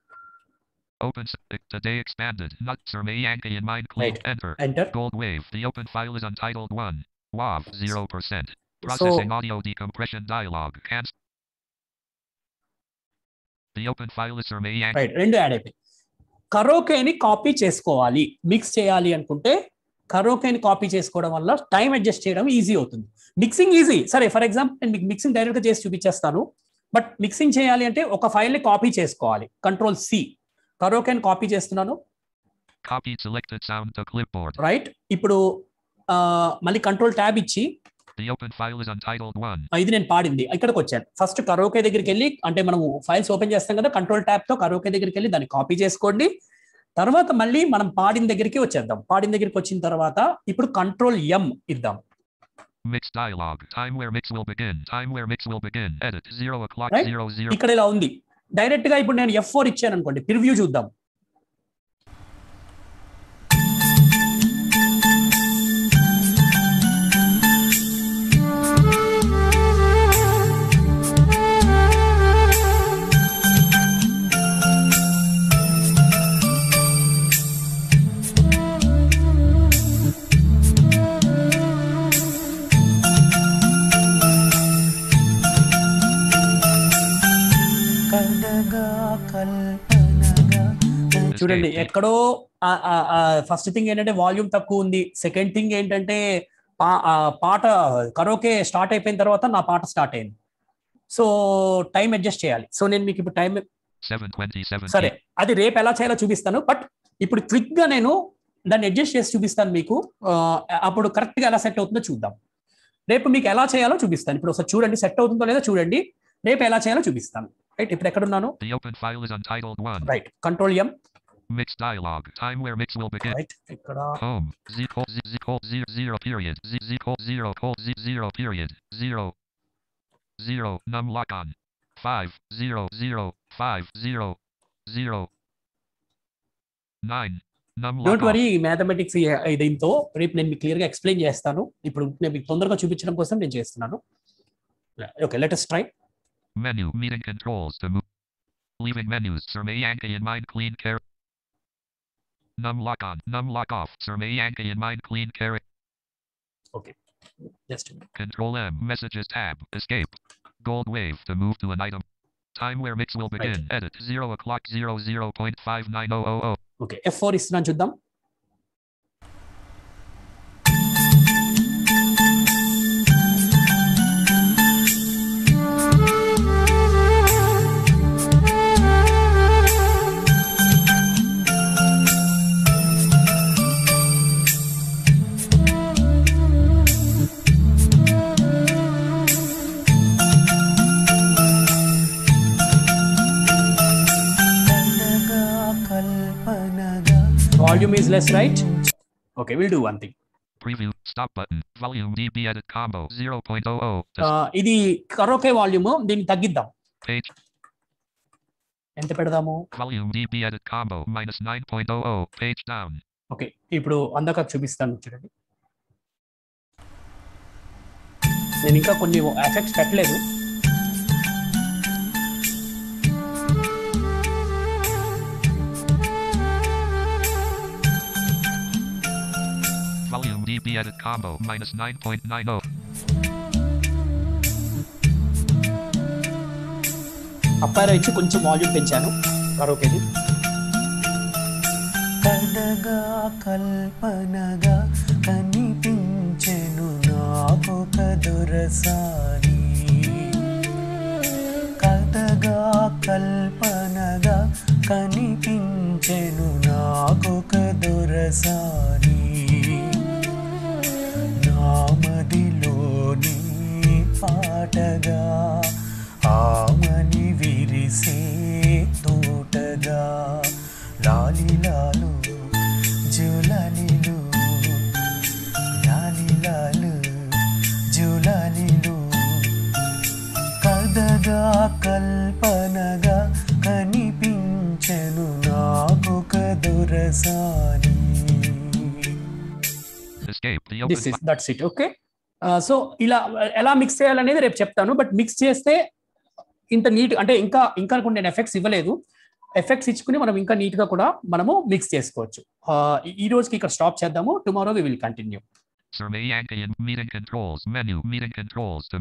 Open today expanded. Not Surmay Yankee in mind clean. Enter. Enter. Gold wave. The open file is untitled 1. WAV 0%. Processing audio decompression dialog. Cancel. The open file is Surmay Yankee. Right. రెండు యాడ్ అయిపోయి. కరోకేని కాపీ చేసుకోవాలి, మిక్స్ చేయాలి అనుకుంటే కరోకేని కాపీ చేసుకోవడం వల్ల టైం అడ్జస్ట్ చేయడం ఈజీ అవుతుంది. Mixing easy. సరే, ఫర్ ఎగ్జాంపుల్ నేను మీకు మిక్సింగ్ డైరెక్ట్ గా చేసి చూపించేస్తాను. బట్ మిక్సింగ్ చేయాలి అంటే ఒక ఫైల్ ని కాపీ చేసుకోవాలి. Control C. కరోకేని కాపీ చేస్తున్నాను. Copy selected sound to clipboard. Right. ఇప్పుడు మళ్ళీ కంట్రోల్ ట్యాబ్ ఇచ్చి The open file is untitled 1. ఇది నేను పాడింది ఇక్కడికి వచ్చాను. ఫస్ట్ కరోకే దగ్గరికి వెళ్ళి, అంటే మనము ఫైల్స్ ఓపెన్ చేస్తాం కదా, కంట్రోల్ ట్యాబ్ తో కరోకే దగ్గరికి వెళ్ళి దాన్ని కాపీ చేసుకోండి. తర్వాత మళ్ళీ మనం పాడిన దగ్గరికి వచ్చేద్దాం. పాడిన దగ్గరికి వచ్చిన తర్వాత ఇప్పుడు కంట్రోల్ M ఇద్దాం. Mix dialogue. Time where mix will begin. Time where mix will begin. Edit 0 o'clock Right? 00. ఇక్కడ ఇలా ఉంది. డైరెక్ట్ గా ఇప్పుడు నేను F4 ఇచ్చాను అనుకోండి, ప్రివ్యూ చూద్దాం. చూడండి ఎక్కడో ఫస్ట్ థింగ్ ఏంటంటే వాల్యూమ్ తక్కువ ఉంది. సెకండ్ థింగ్ ఏంటంటే పాట కరోకే స్టార్ట్ అయిపోయిన తర్వాత నా పాట స్టార్ట్ అయింది. సో టైం అడ్జస్ట్ చేయాలి. సో నేను మీకు ఇప్పుడు టైం 7:27. సరే అది రేపు ఎలా చేయాలో చూపిస్తాను. బట్ ఇప్పుడు క్విక్ గా నేను దాన్ని అడ్జస్ట్ చేసి చూపిస్తాను మీకు. అప్పుడు కరెక్ట్ గా ఎలా సెట్ అవుతుందో చూద్దాం. రేపు మీకు ఎలా చేయాలో చూపిస్తాను. ఇప్పుడు ఒకసారి చూడండి సెట్ అవుతుందో లేదో చూడండి. రేపు ఎలా చేయాలో చూపిస్తాను. రైట్, ఇప్పుడు ఎక్కడున్నాను? The open file is untitled 1. Right, control M. Mix dialogue. Time where mix will begin. Right, ఇక్కడ Home. Z call Z Z call 0 period. Z call 0 call Z 0 period. 0 0 num lock on. 5 0 0 5 0 0 9 num lock don't off. Worry, mathematics దీంతో రేపు నేను మీకు క్లియర్ గా ఎక్స్ప్లెయిన్ చేస్తాను. ఇప్పుడు నేను మీకు తొందరగా చూపించడం కోసం నేను చేస్తున్నాను. Okay, let us try. Menu meeting controls to move. Leaving menus. Survey Yankee in mind clean care. Num lock on. Num lock off. Survey Yankee in mind clean care. Okay, just Control M. Messages tab. Escape. Gold wave to move to an item. Time where mix will begin. Edit 0 o'clock 00.59000. Okay, F4 ఇస్తున్నాను చూద్దాం. Volume is less, right? Okay, we'll do one thing. Preview. Stop button. Volume dB edit combo 0.00. ఇది కరోకే వాల్యూమ్, దీన్ని తగ్గిద్దాం. Page. ఎంత పెడదాము? Volume dB edit combo -9.00. Page down. Okay, ఇప్పుడు అందాక చూపిస్తాను చూడండి. నేను ఇంకా కొన్ని ఎఫెక్ట్స్ పెట్టలేదు. Volume dB edit combo -9.90. అప్పారో ఇచ్చి కొంచెం వాల్యూమ్ పెంచాను కరోకేది. కథగా కల్పనగా కనిపించెను నాకొక దొరసాని. కథగా కల్పనగా కనిపించెను నాకొక దొరసాని. నామదిలోని పాటగా ఆమని విరిసే తోటగా లాలిలాలు జులాలిలు లాలిలాలు జులాలిలు. కథగా కల్పనగా కనిపించెను నాకొక దొరసాని. Escape. The open this is that's it. Okay, so ఇలా ఎలా మిక్స్ చేయాలనేది రేపు చెప్తాను. బట్ మిక్స్ చేస్తే ఇంత నీట్ అంటే ఇంకా కొన్ని నేను ఎఫెక్ట్స్ ఇవ్వలేదు. ఎఫెక్ట్స్ ఇచ్చుకుని మనం ఇంకా నీట్ గా కూడా మనము మిక్స్ చేసుకోవచ్చు. ఈ రోజుకి ఇక్కడ స్టాప్ చేద్దాము. Tomorrow we will continue. Survey Yankee in meeting controls menu. Meeting controls to